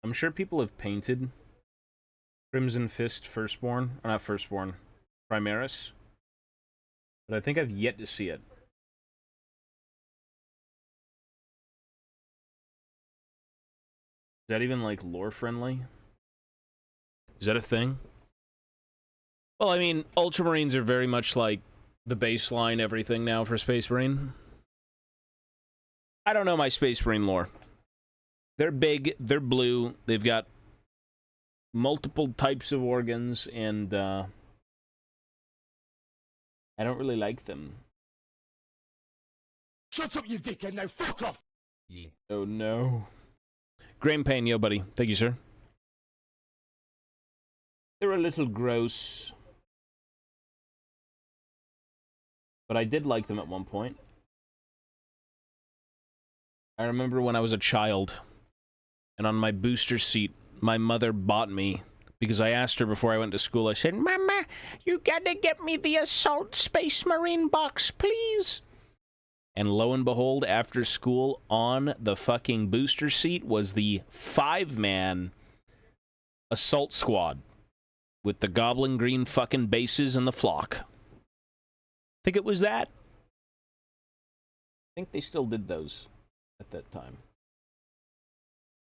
I'm sure people have painted Crimson Fist Firstborn, or not Firstborn, Primaris, but I think I've yet to see it. Is that even, like, lore-friendly? Is that a thing? Well, I mean, Ultramarines are very much like the baseline everything now for Space Marine. I don't know my Space Marine lore. They're big, they're blue, they've got multiple types of organs, and I don't really like them. Shut up, you dickhead, now fuck off! Yeah. Oh no. Grain Pain, yo buddy. Thank you, sir. They're a little gross. But I did like them at one point. I remember when I was a child, and on my booster seat, my mother bought me, because I asked her before I went to school, I said, Mama, you gotta get me the Assault Space Marine box, please. And lo and behold, after school, on the fucking booster seat was the 5-man Assault Squad with the Goblin Green fucking bases and the flock. I think it was that. I think they still did those at that time.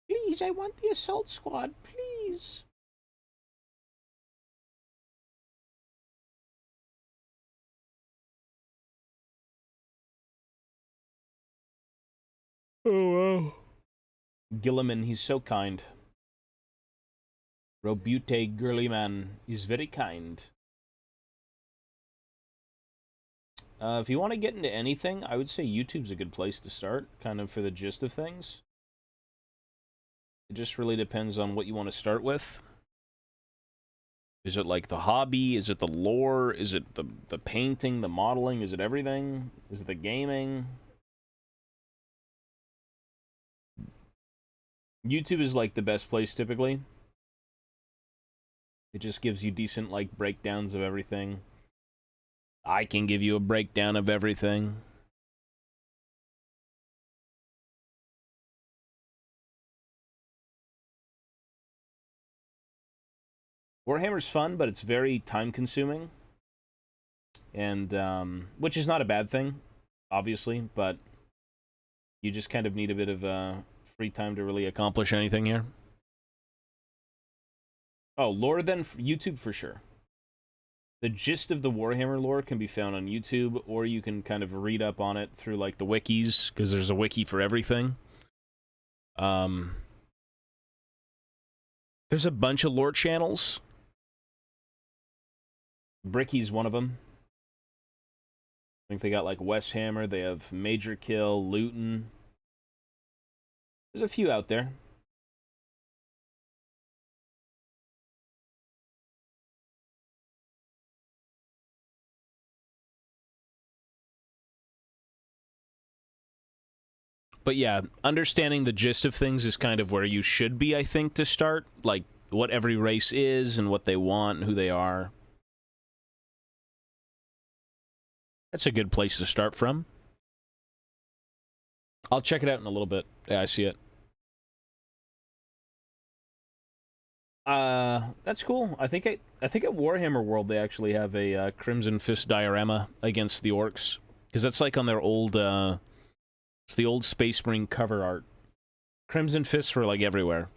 Please, I want the Assault Squad, please. Oh, wow. Gilliman, he's so kind. Robute girly man, he's very kind. If you want to get into anything, I would say YouTube's a good place to start, kind of for the gist of things. It just really depends on what you want to start with. Is it like the hobby? Is it the lore? Is it the painting, the modeling? Is it everything? Is it the gaming? YouTube is like the best place typically. It just gives you decent like breakdowns of everything. I can give you a breakdown of everything. Warhammer's fun, but it's very time-consuming. And, which is not a bad thing, obviously, but you just kind of need a bit of free time to really accomplish anything here. Oh, lore then, YouTube for sure. The gist of the Warhammer lore can be found on YouTube, or you can kind of read up on it through, like, the wikis, because there's a wiki for everything. There's a bunch of lore channels. Bricky's one of them. I think they got, like, West Hammer, they have Major Kill, Luton. There's a few out there. But yeah, understanding the gist of things is kind of where you should be, I think, to start. Like, what every race is, and what they want, and who they are. That's a good place to start from. I'll check it out in a little bit. Yeah, I see it. That's cool. I think at Warhammer World they actually have a Crimson Fist diorama against the orcs, because that's like on their old it's the old Space Marine cover art. Crimson Fists were like everywhere.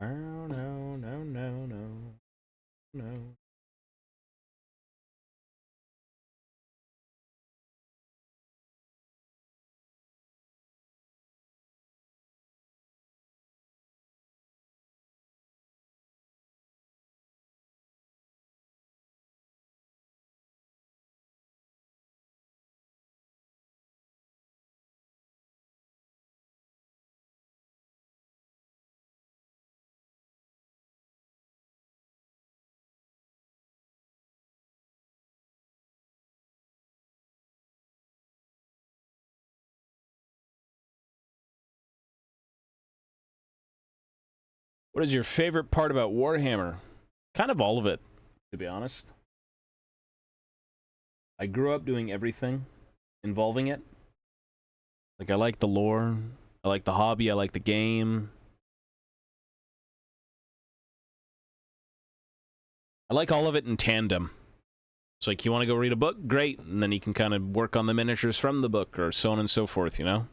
Oh, no, no, no, no, no. What is your favorite part about Warhammer? Kind of all of it, to be honest. I grew up doing everything involving it. Like, I like the lore, I like the hobby, I like the game. I like all of it in tandem. It's like, you want to go read a book? Great. And then you can kind of work on the miniatures from the book, or so on and so forth, you know?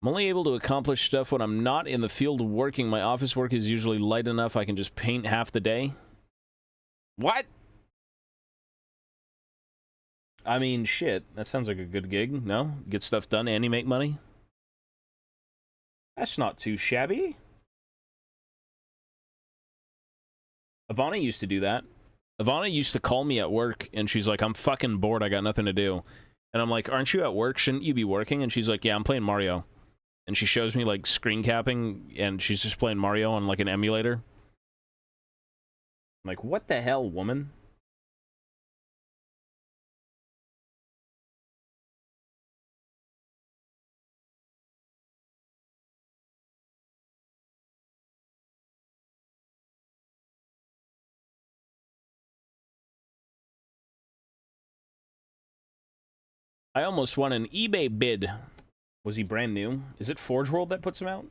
I'm only able to accomplish stuff when I'm not in the field working. My office work is usually light enough I can just paint half the day. What? I mean, shit. That sounds like a good gig, no? Get stuff done and you make money? That's not too shabby. Ivana used to do that. Ivana used to call me at work, and she's like, I'm fucking bored, I got nothing to do. And I'm like, aren't you at work? Shouldn't you be working? And she's like, yeah, I'm playing Mario. And she shows me, like, screen capping, and she's just playing Mario on, like, an emulator. I'm like, what the hell, woman? I almost won an eBay bid. Was he brand new? Is it Forge World that puts him out?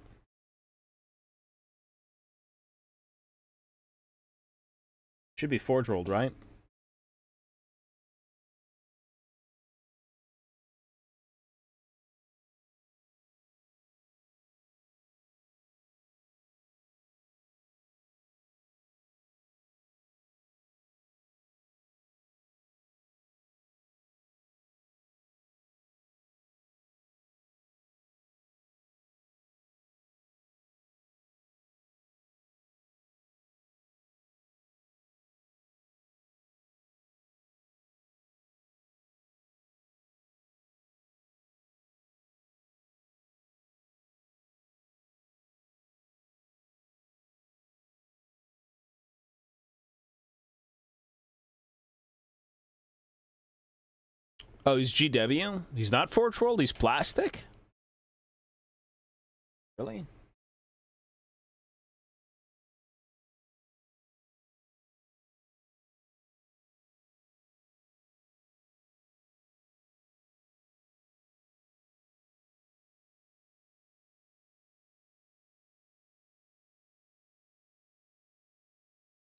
Should be Forge World, right? Oh, he's GW? He's not Forge World? He's plastic? Really?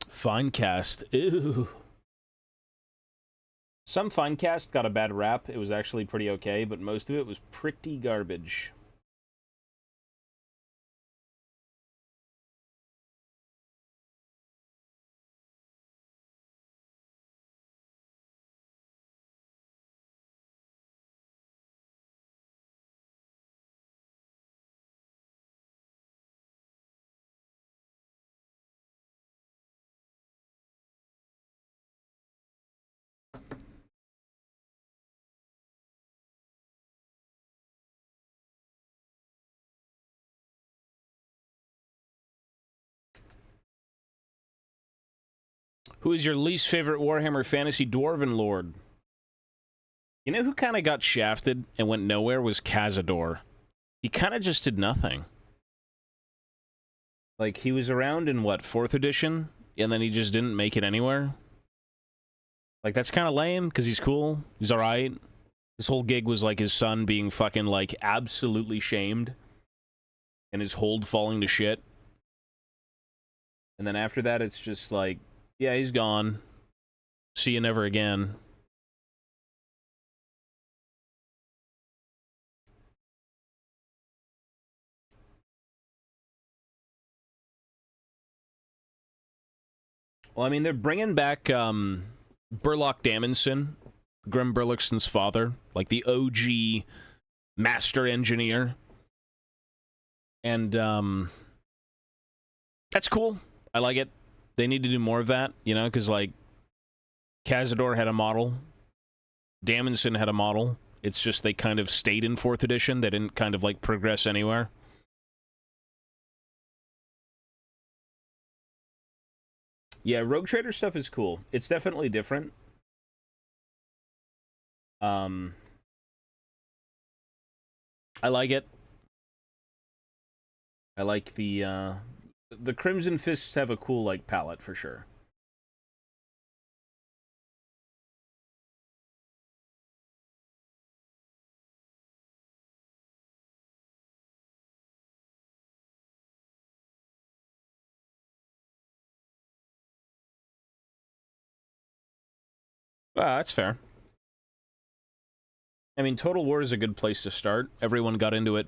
Finecast. Ew. Some Finecast got a bad rap. It was actually pretty okay, but most of it was pretty garbage. Who is your least favorite Warhammer Fantasy Dwarven Lord? You know who kind of got shafted and went nowhere was Cazador. He kind of just did nothing. Like, he was around in, what, 4th edition? And then he just didn't make it anywhere? Like, that's kind of lame, because he's cool. He's alright. His whole gig was, like, his son being fucking, like, absolutely shamed. And his hold falling to shit. And then after that, it's just like, yeah, he's gone. See you never again. Well, I mean, they're bringing back, Burlock Dammonson, Grim Burlockson's father, like the OG master engineer. And, that's cool. I like it. They need to do more of that, you know, because, like, Cazador had a model. Dammonson had a model. It's just they kind of stayed in 4th edition. They didn't kind of, like, progress anywhere. Yeah, Rogue Trader stuff is cool. It's definitely different. I like it. I like the Crimson Fists have a cool, like, palette, for sure. Ah, that's fair. I mean, Total War is a good place to start. Everyone got into it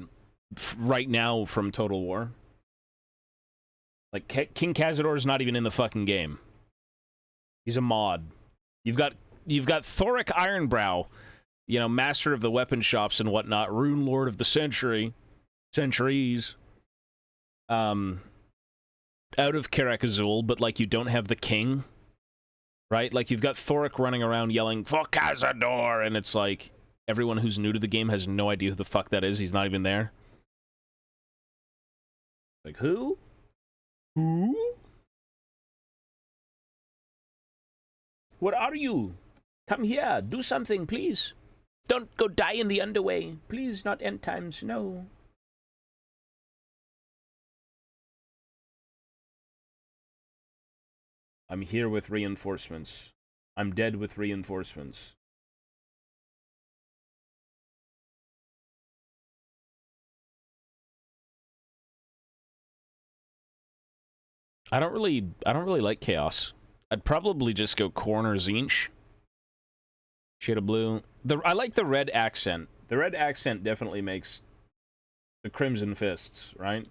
right now from Total War. Like, King Cazador is not even in the fucking game. He's a mod. You've got you've got Thoric Ironbrow, you know, master of the weapon shops and whatnot, Rune Lord of the Centuries. Out of Karak Azul, but like you don't have the king, right? Like you've got Thoric running around yelling "For Cazador," and it's like everyone who's new to the game has no idea who the fuck that is. He's not even there. Like who? Who? What are you? Come here, do something, please. Don't go die in the underway. Please, not end times, no. I'm here with reinforcements. I'm dead with reinforcements. I don't really like Chaos. I'd probably just go Corner Zinch. Shade of blue. I like the red accent. The red accent definitely makes the Crimson Fists, right?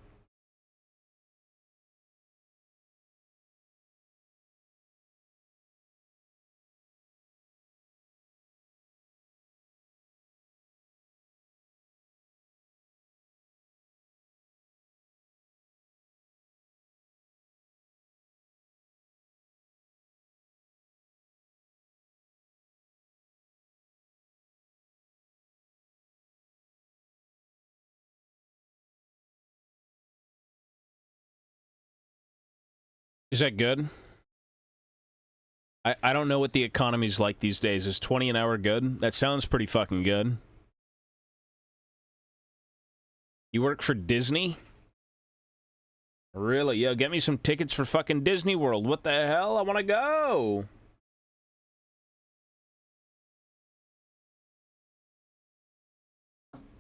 Is that good? I don't know what the economy's like these days. Is 20 an hour good? That sounds pretty fucking good. You work for Disney? Really? Yo, get me some tickets for fucking Disney World. What the hell? I want to go.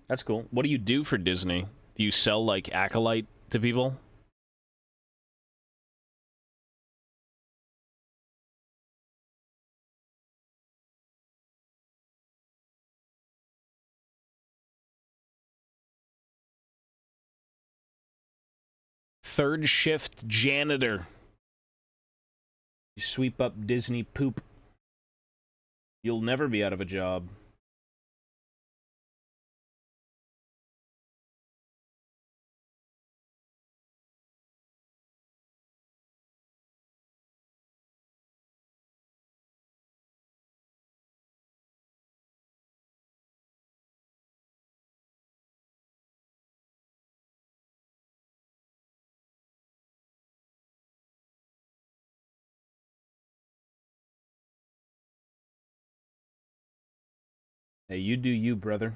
That's cool. What do you do for Disney? Do you sell, like, Acolyte to people? Third shift janitor. You sweep up Disney poop. You'll never be out of a job. Hey, you do you, brother.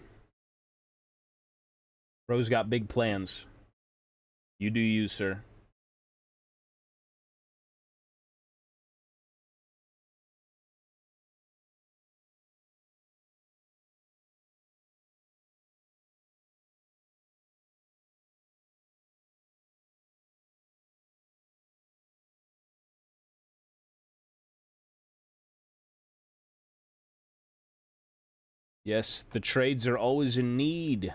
Bro's got big plans. You do you, sir. Yes, the trades are always in need.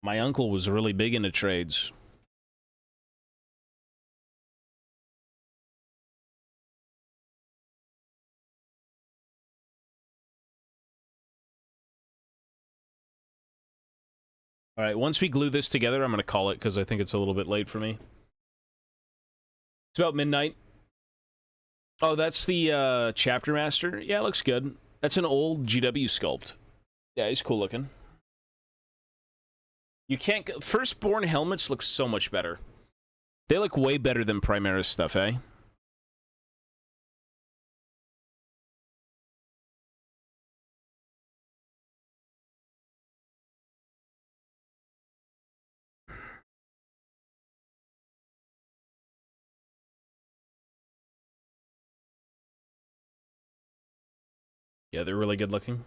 My uncle was really big into trades. All right, once we glue this together, I'm going to call it because I think it's a little bit late for me. It's about midnight. Oh, that's the chapter master? Yeah, it looks good. That's an old GW sculpt. Yeah, he's cool looking. You can't... Firstborn helmets look so much better. They look way better than Primaris stuff, eh? Yeah, they're really good looking.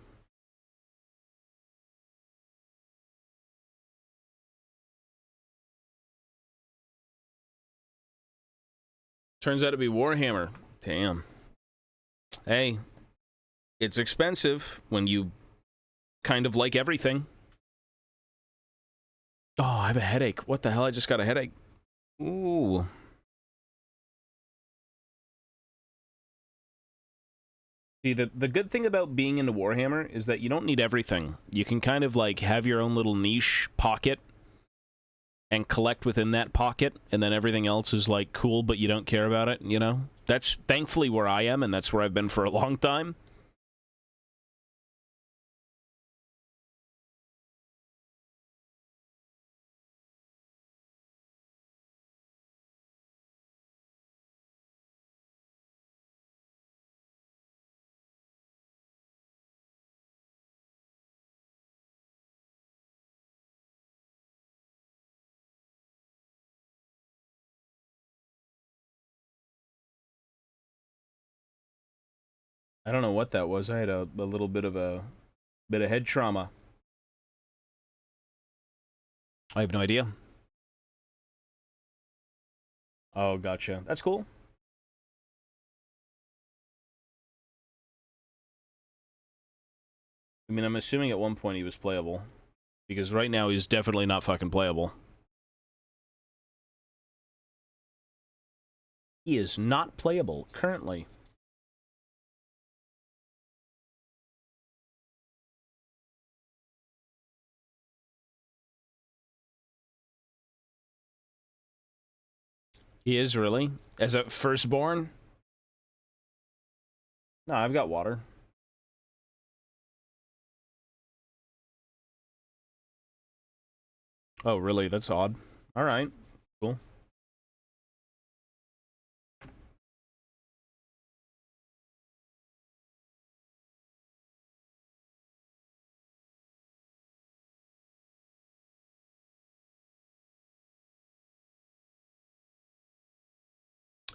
Turns out to be Warhammer. Damn. Hey, it's expensive when you kind of like everything. Oh, I have a headache. What the hell? I just got a headache. Ooh. See, the good thing about being into Warhammer is that you don't need everything. You can kind of, like, have your own little niche pocket and collect within that pocket, and then everything else is, like, cool, but you don't care about it, you know? That's thankfully where I am, and that's where I've been for a long time. I don't know what that was. I had a little bit of head trauma. I have no idea. Oh, gotcha. That's cool. I mean, I'm assuming at one point he was playable. Because right now he's definitely not fucking playable. He is not playable currently. He is really? As a firstborn? No, I've got water. Oh, really? That's odd. Alright. Cool.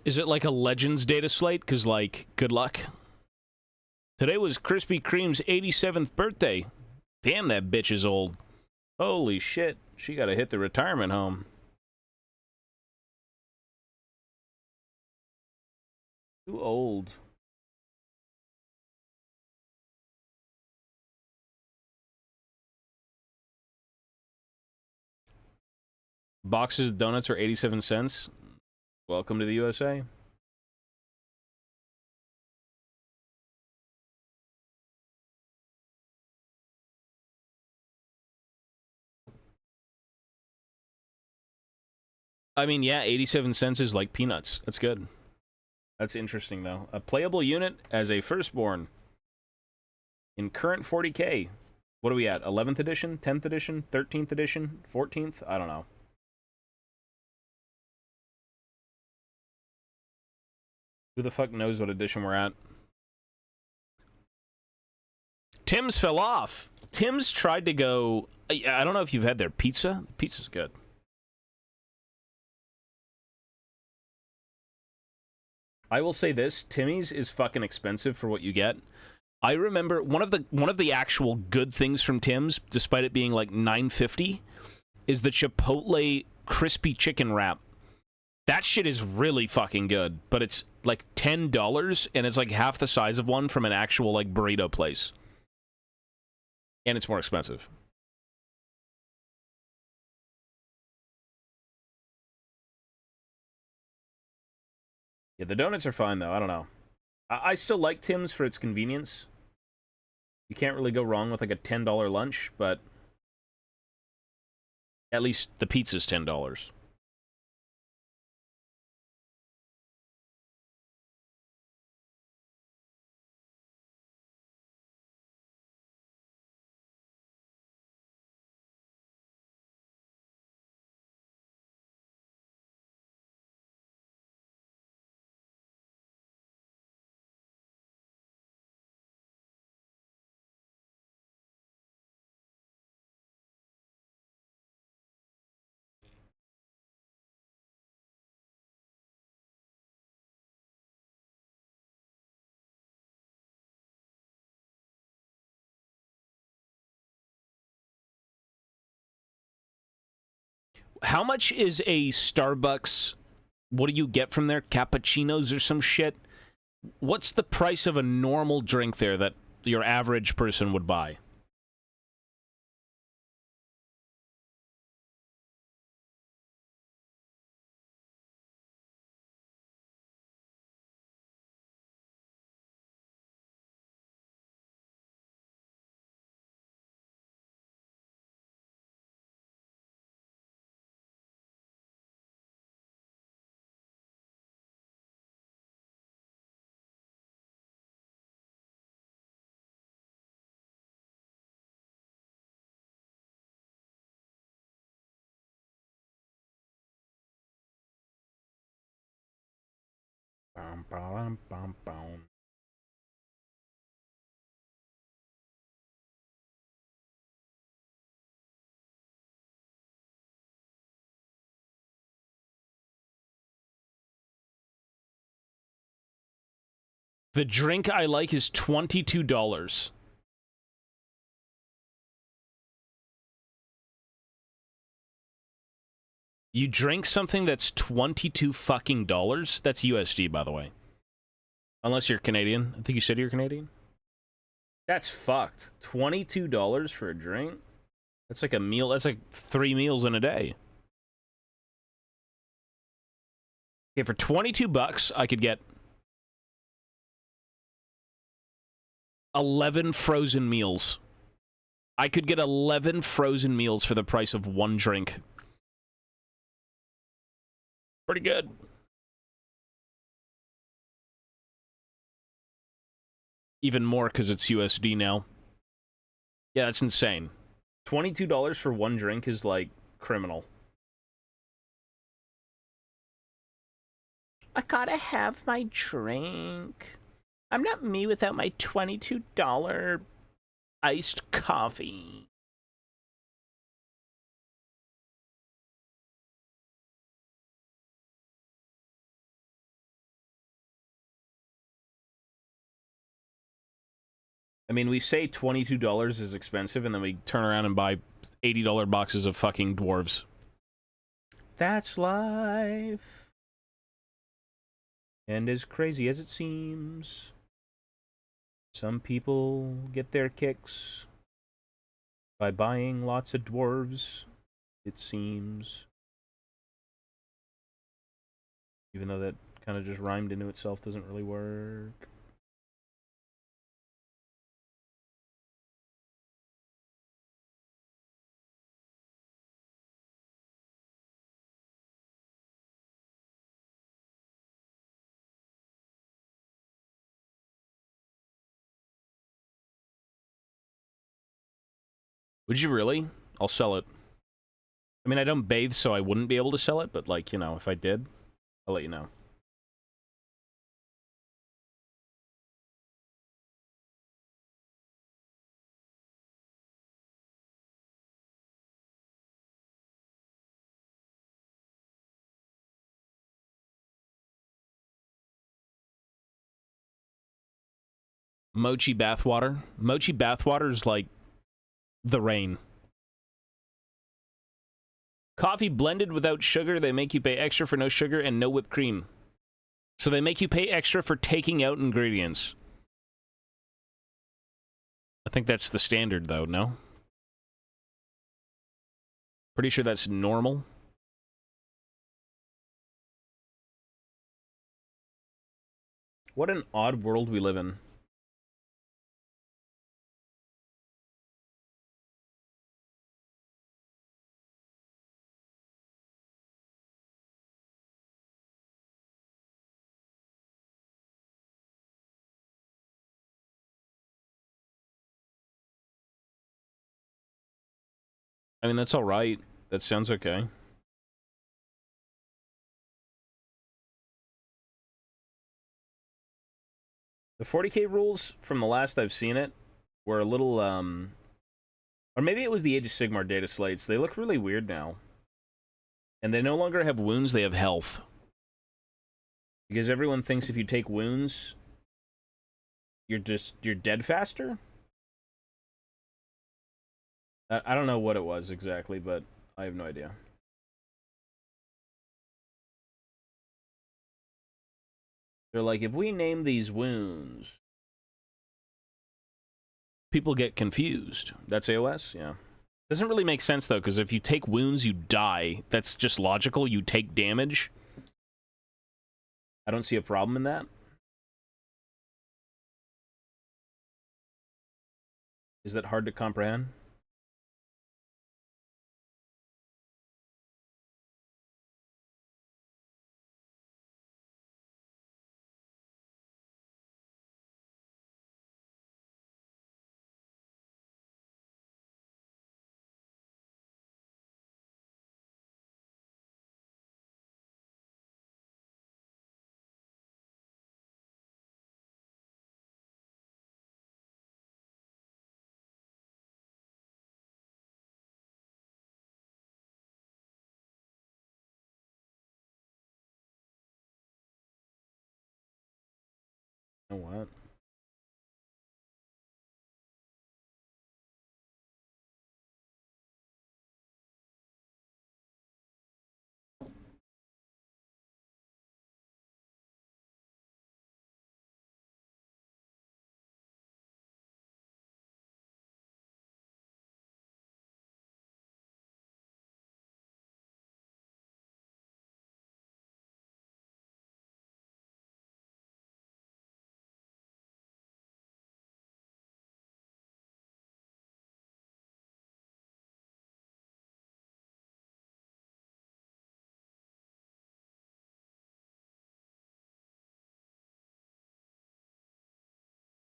Is it like a Legends data slate? Because, like, good luck. Today was Krispy Kreme's 87th birthday. Damn, that bitch is old. Holy shit. She gotta hit the retirement home. Too old. Boxes of donuts are 87 cents. Welcome to the USA. I mean, yeah, 87 cents is like peanuts. That's good. That's interesting, though. A playable unit as a firstborn. In current 40k. What are we at? 11th edition? 10th edition? 13th edition? 14th? I don't know. Who the fuck knows what edition we're at? Tim's fell off. Tim's tried to go... I don't know if you've had their pizza. Pizza's good. I will say this. Timmy's is fucking expensive for what you get. I remember one of the actual good things from Tim's, despite it being like $9.50, is the Chipotle crispy chicken wrap. That shit is really fucking good, but it's like $10, and it's like half the size of one from an actual like burrito place. And it's more expensive. Yeah, the donuts are fine, though. I don't know. I still like Tim's for its convenience. You can't really go wrong with like a $10 lunch, but at least the pizza's $10. How much is a Starbucks? What do you get from there? Cappuccinos or some shit? What's the price of a normal drink there that your average person would buy? Bum, bum, bum, bum. The drink I like is $22. You drink something that's 22 fucking dollars? That's USD, by the way. Unless you're Canadian. I think you said you're Canadian. That's fucked. $22 for a drink? That's like a meal. That's like 3 meals in a day. Okay, for 22 bucks, I could get 11 frozen meals. I could get 11 frozen meals for the price of one drink. Pretty good. Even more because it's USD now. Yeah, that's insane. $22 for one drink is, like, criminal. I gotta have my drink. I'm not me without my $22 iced coffee. I mean, we say $22 is expensive, and then we turn around and buy $80 boxes of fucking dwarves. That's life. And as crazy as it seems, some people get their kicks by buying lots of dwarves, it seems. Even though that kind of just rhymed into itself, doesn't really work. Would you really? I'll sell it. I mean, I don't bathe, so I wouldn't be able to sell it, but, like, you know, if I did, I'll let you know. Mochi bathwater. Mochi bathwater is like the rain. Coffee blended without sugar. They make you pay extra for no sugar and no whipped cream. So they make you pay extra for taking out ingredients. I think that's the standard, though, no? Pretty sure that's normal. What an odd world we live in. I mean, that's all right. That sounds okay. The 40k rules, from the last I've seen it, were a little, or maybe it was the Age of Sigmar data slates. They look really weird now. And they no longer have wounds, they have health. Because everyone thinks if you take wounds, you're dead faster? I don't know what it was exactly, but I have no idea. They're like, if we name these wounds, people get confused. That's AOS? Yeah. Doesn't really make sense, though, because if you take wounds, you die. That's just logical. You take damage. I don't see a problem in that. Is that hard to comprehend? You know what?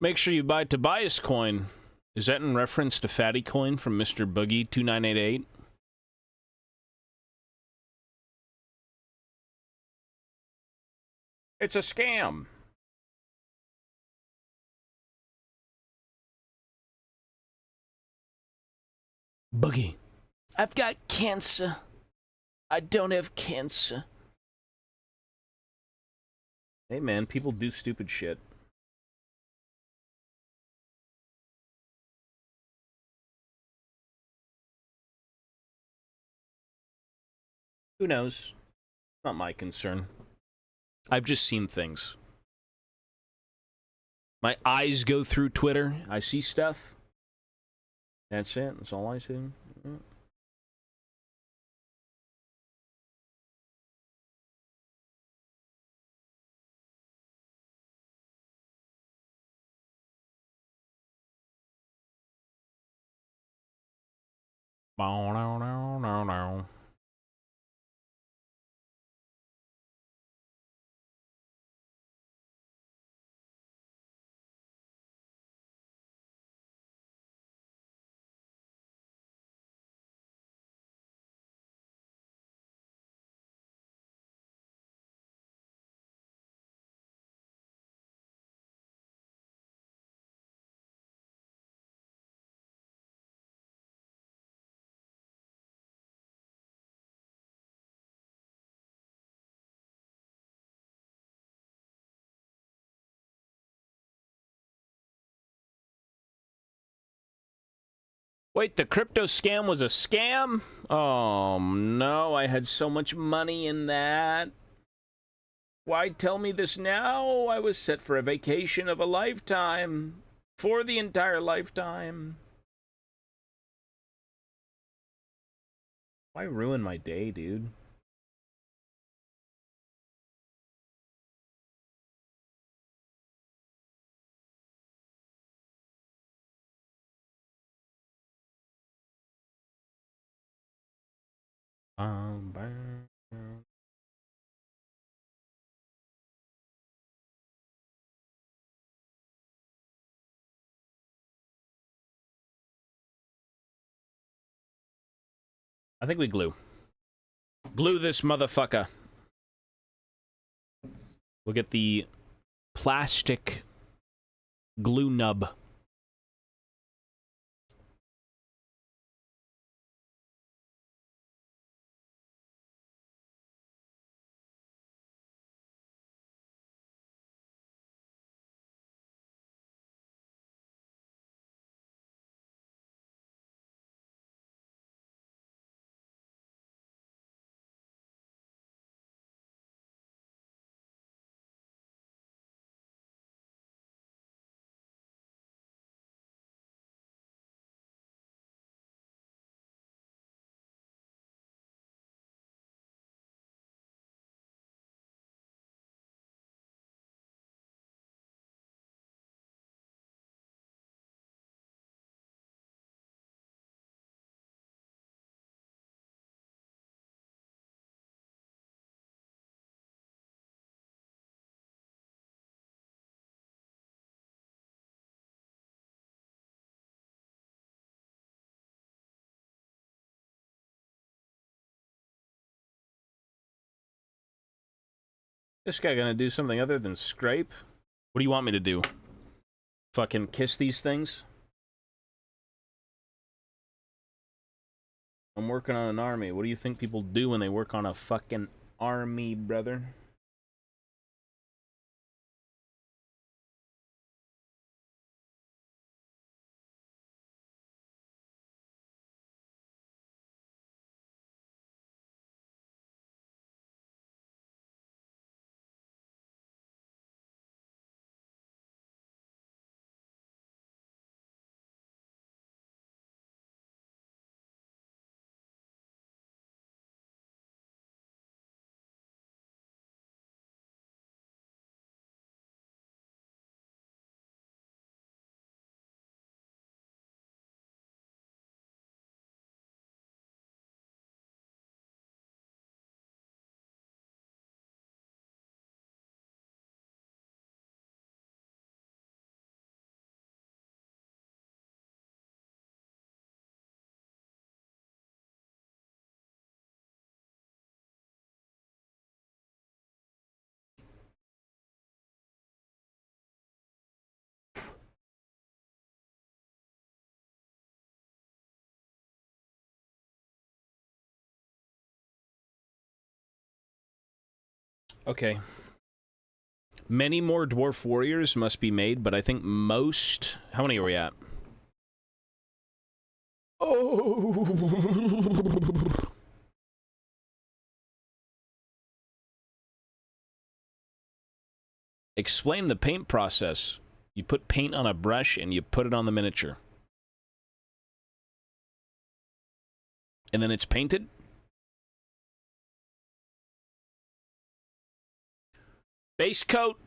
Make sure you buy Tobias coin. Is that in reference to Fatty coin from Mr. Boogie 2988? It's a scam. Boogie. I've got cancer. I don't have cancer. Hey man, people do stupid shit. Who knows? Not my concern. I've just seen things. My eyes go through Twitter. I see stuff. That's it. That's all I see. No. Wait, the crypto scam was a scam? Oh, no, I had so much money in that. Why tell me this now? I was set for a vacation of a lifetime. For the entire lifetime. Why ruin my day, dude? I think we glue. Glue this motherfucker. We'll get the plastic glue nub. This guy gonna do something other than scrape? What do you want me to do? Fucking kiss these things? I'm working on an army. What do you think people do when they work on a fucking army, brother? Okay. Many more dwarf warriors must be made, but I think most... How many are we at? Oh. Explain the paint process. You put paint on a brush and you put it on the miniature. And then it's painted? Base coat,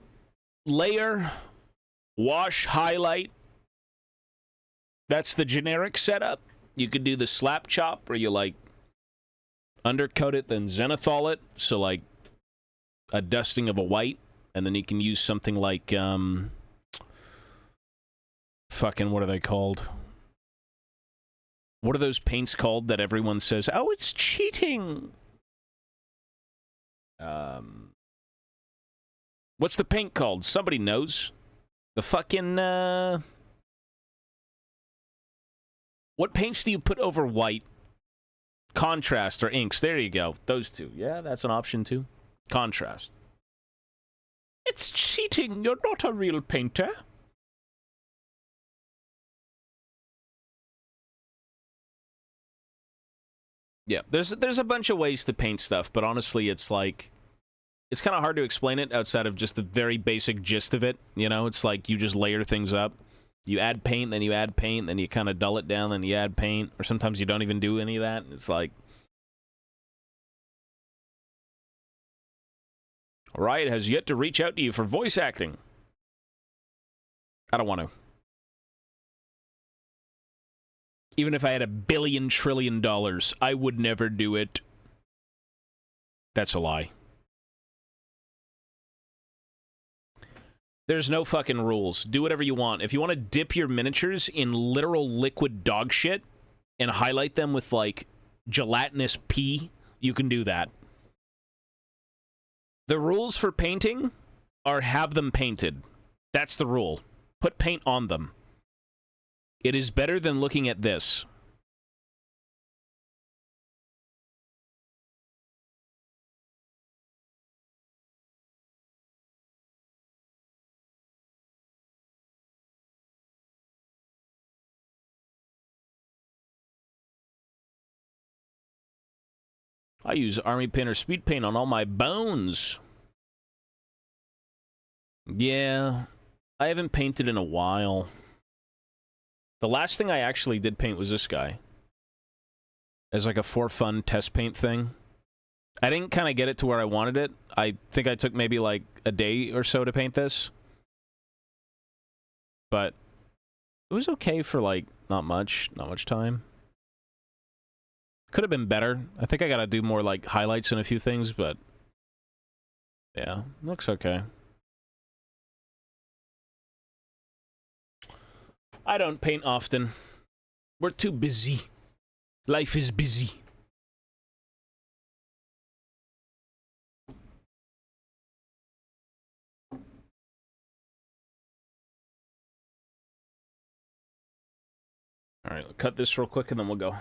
layer, wash, highlight. That's the generic setup. You could do the slap chop where you, like, undercoat it, then zenithal it. So, like, a dusting of a white. And then you can use something like, fucking, what are they called? What are those paints called that everyone says, oh, it's cheating? What's the paint called? Somebody knows. The fucking, what paints do you put over white? Contrast or inks. There you go. Those two. Yeah, that's an option too. Contrast. It's cheating. You're not a real painter. Yeah, there's a bunch of ways to paint stuff, but honestly, it's like... It's kind of hard to explain it outside of just the very basic gist of it, you know? It's like you just layer things up. You add paint, then you add paint, then you kind of dull it down, then you add paint. Or sometimes you don't even do any of that. It's like... Riot has yet to reach out to you for voice acting. I don't want to. Even if I had $1 billion trillion, I would never do it. That's a lie. There's no fucking rules. Do whatever you want. If you want to dip your miniatures in literal liquid dog shit and highlight them with, like, gelatinous pee, you can do that. The rules for painting are have them painted. That's the rule. Put paint on them. It is better than looking at this. I use Army Paint or Speed Paint on all my bones. Yeah, I haven't painted in a while. The last thing I actually did paint was this guy. As like a for fun test paint thing. I didn't kind of get it to where I wanted it. I think I took maybe like a day or so to paint this. But it was okay for like not much time. Could have been better. I think I gotta do more like highlights and a few things, but yeah, looks okay. I don't paint often. We're too busy. Life is busy. Alright, we'll cut this real quick and then we'll go.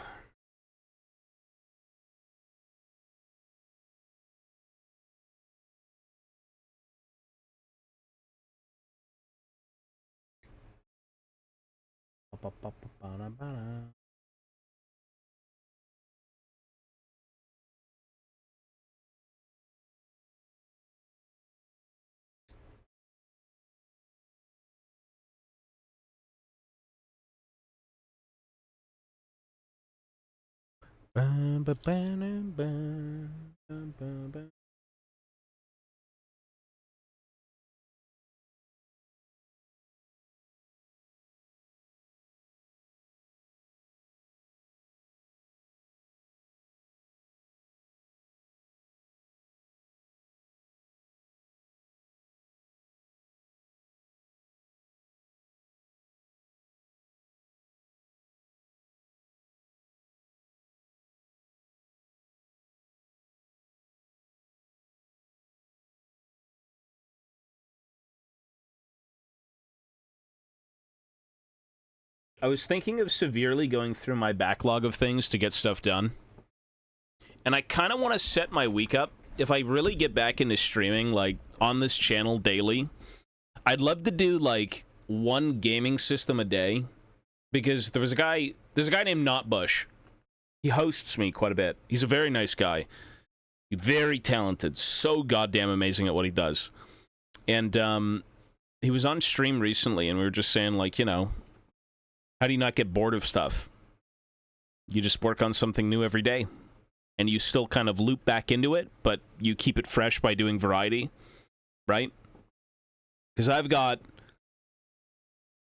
I was thinking of severely going through my backlog of things to get stuff done. And I kind of want to set my week up if I really get back into streaming, like, on this channel daily, I'd love to do, like, one gaming system a day. Because there's a guy named Notbush. He hosts me quite a bit. He's a very nice guy. Very talented. So goddamn amazing at what he does. And, he was on stream recently, and we were just saying, like, you know, how do you not get bored of stuff? You just work on something new every day. And you still kind of loop back into it, but you keep it fresh by doing variety. Right? Because I've got...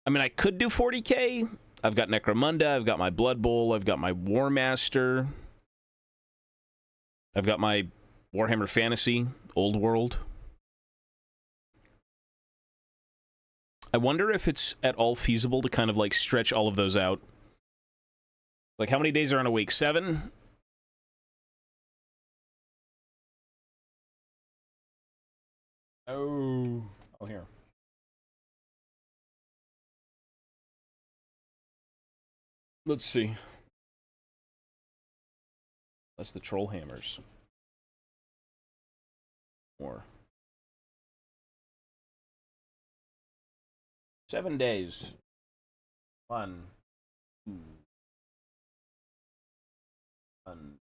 I mean, I could do 40k. I've got Necromunda, I've got my Blood Bowl, I've got my War Master. I've got my Warhammer Fantasy, Old World. I wonder if it's at all feasible to kind of, like, stretch all of those out. Like, how many days are in a week? 7? Oh, here. Let's see. That's the troll hammers. More. 7 days. 1, 2, 1.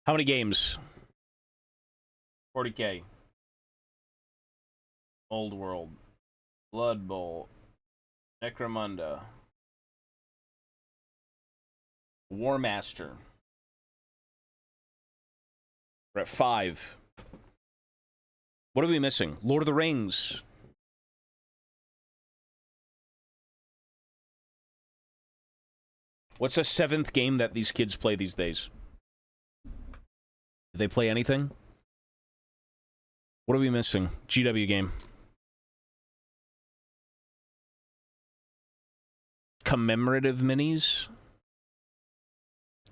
How many games? 40k. Old World. Blood Bowl. Necromunda. War Master. We're at 5. What are we missing? Lord of the Rings. What's a 7th game that these kids play these days? Do they play anything? What are we missing? GW game. Commemorative minis.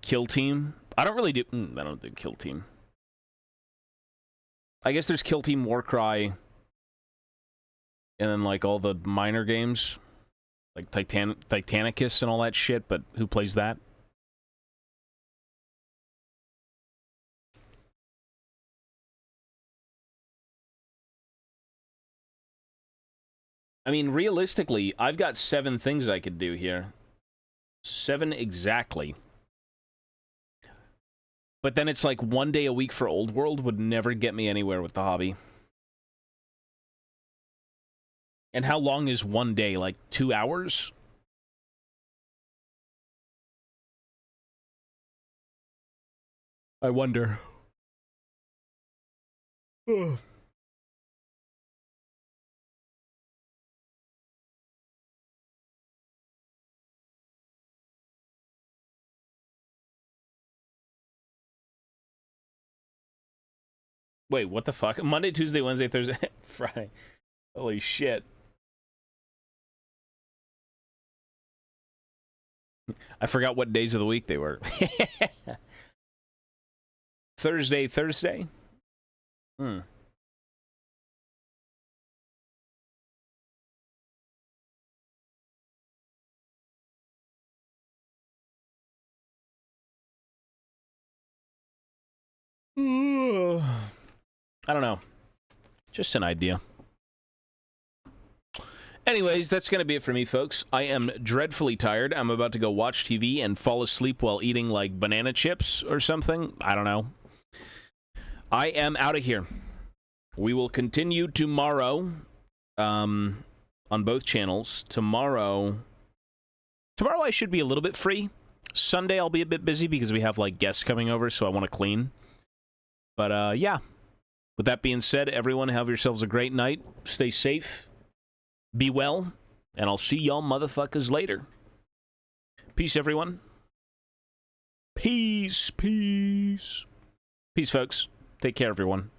Kill Team. I don't really do... I don't do Kill Team. I guess there's Kill Team Warcry. And then, like, all the minor games. Like Titanicus and all that shit, but who plays that? I mean, realistically, I've got 7 things I could do here. 7 exactly. But then it's like 1 day a week for Old World would never get me anywhere with the hobby. And how long is 1 day? Like 2 hours? I wonder. Ugh. Wait, what the fuck? Monday, Tuesday, Wednesday, Thursday, Friday. Holy shit. I forgot what days of the week they were. Thursday? Hmm. I don't know. Just an idea. Anyways, that's going to be it for me, folks. I am dreadfully tired. I'm about to go watch TV and fall asleep while eating, like, banana chips or something. I don't know. I am out of here. We will continue tomorrow on both channels. Tomorrow I should be a little bit free. Sunday I'll be a bit busy because we have, like, guests coming over, so I want to clean. But, yeah. With that being said, everyone, have yourselves a great night. Stay safe. Be well. And I'll see y'all motherfuckers later. Peace, everyone. Peace, peace. Peace, folks. Take care, everyone.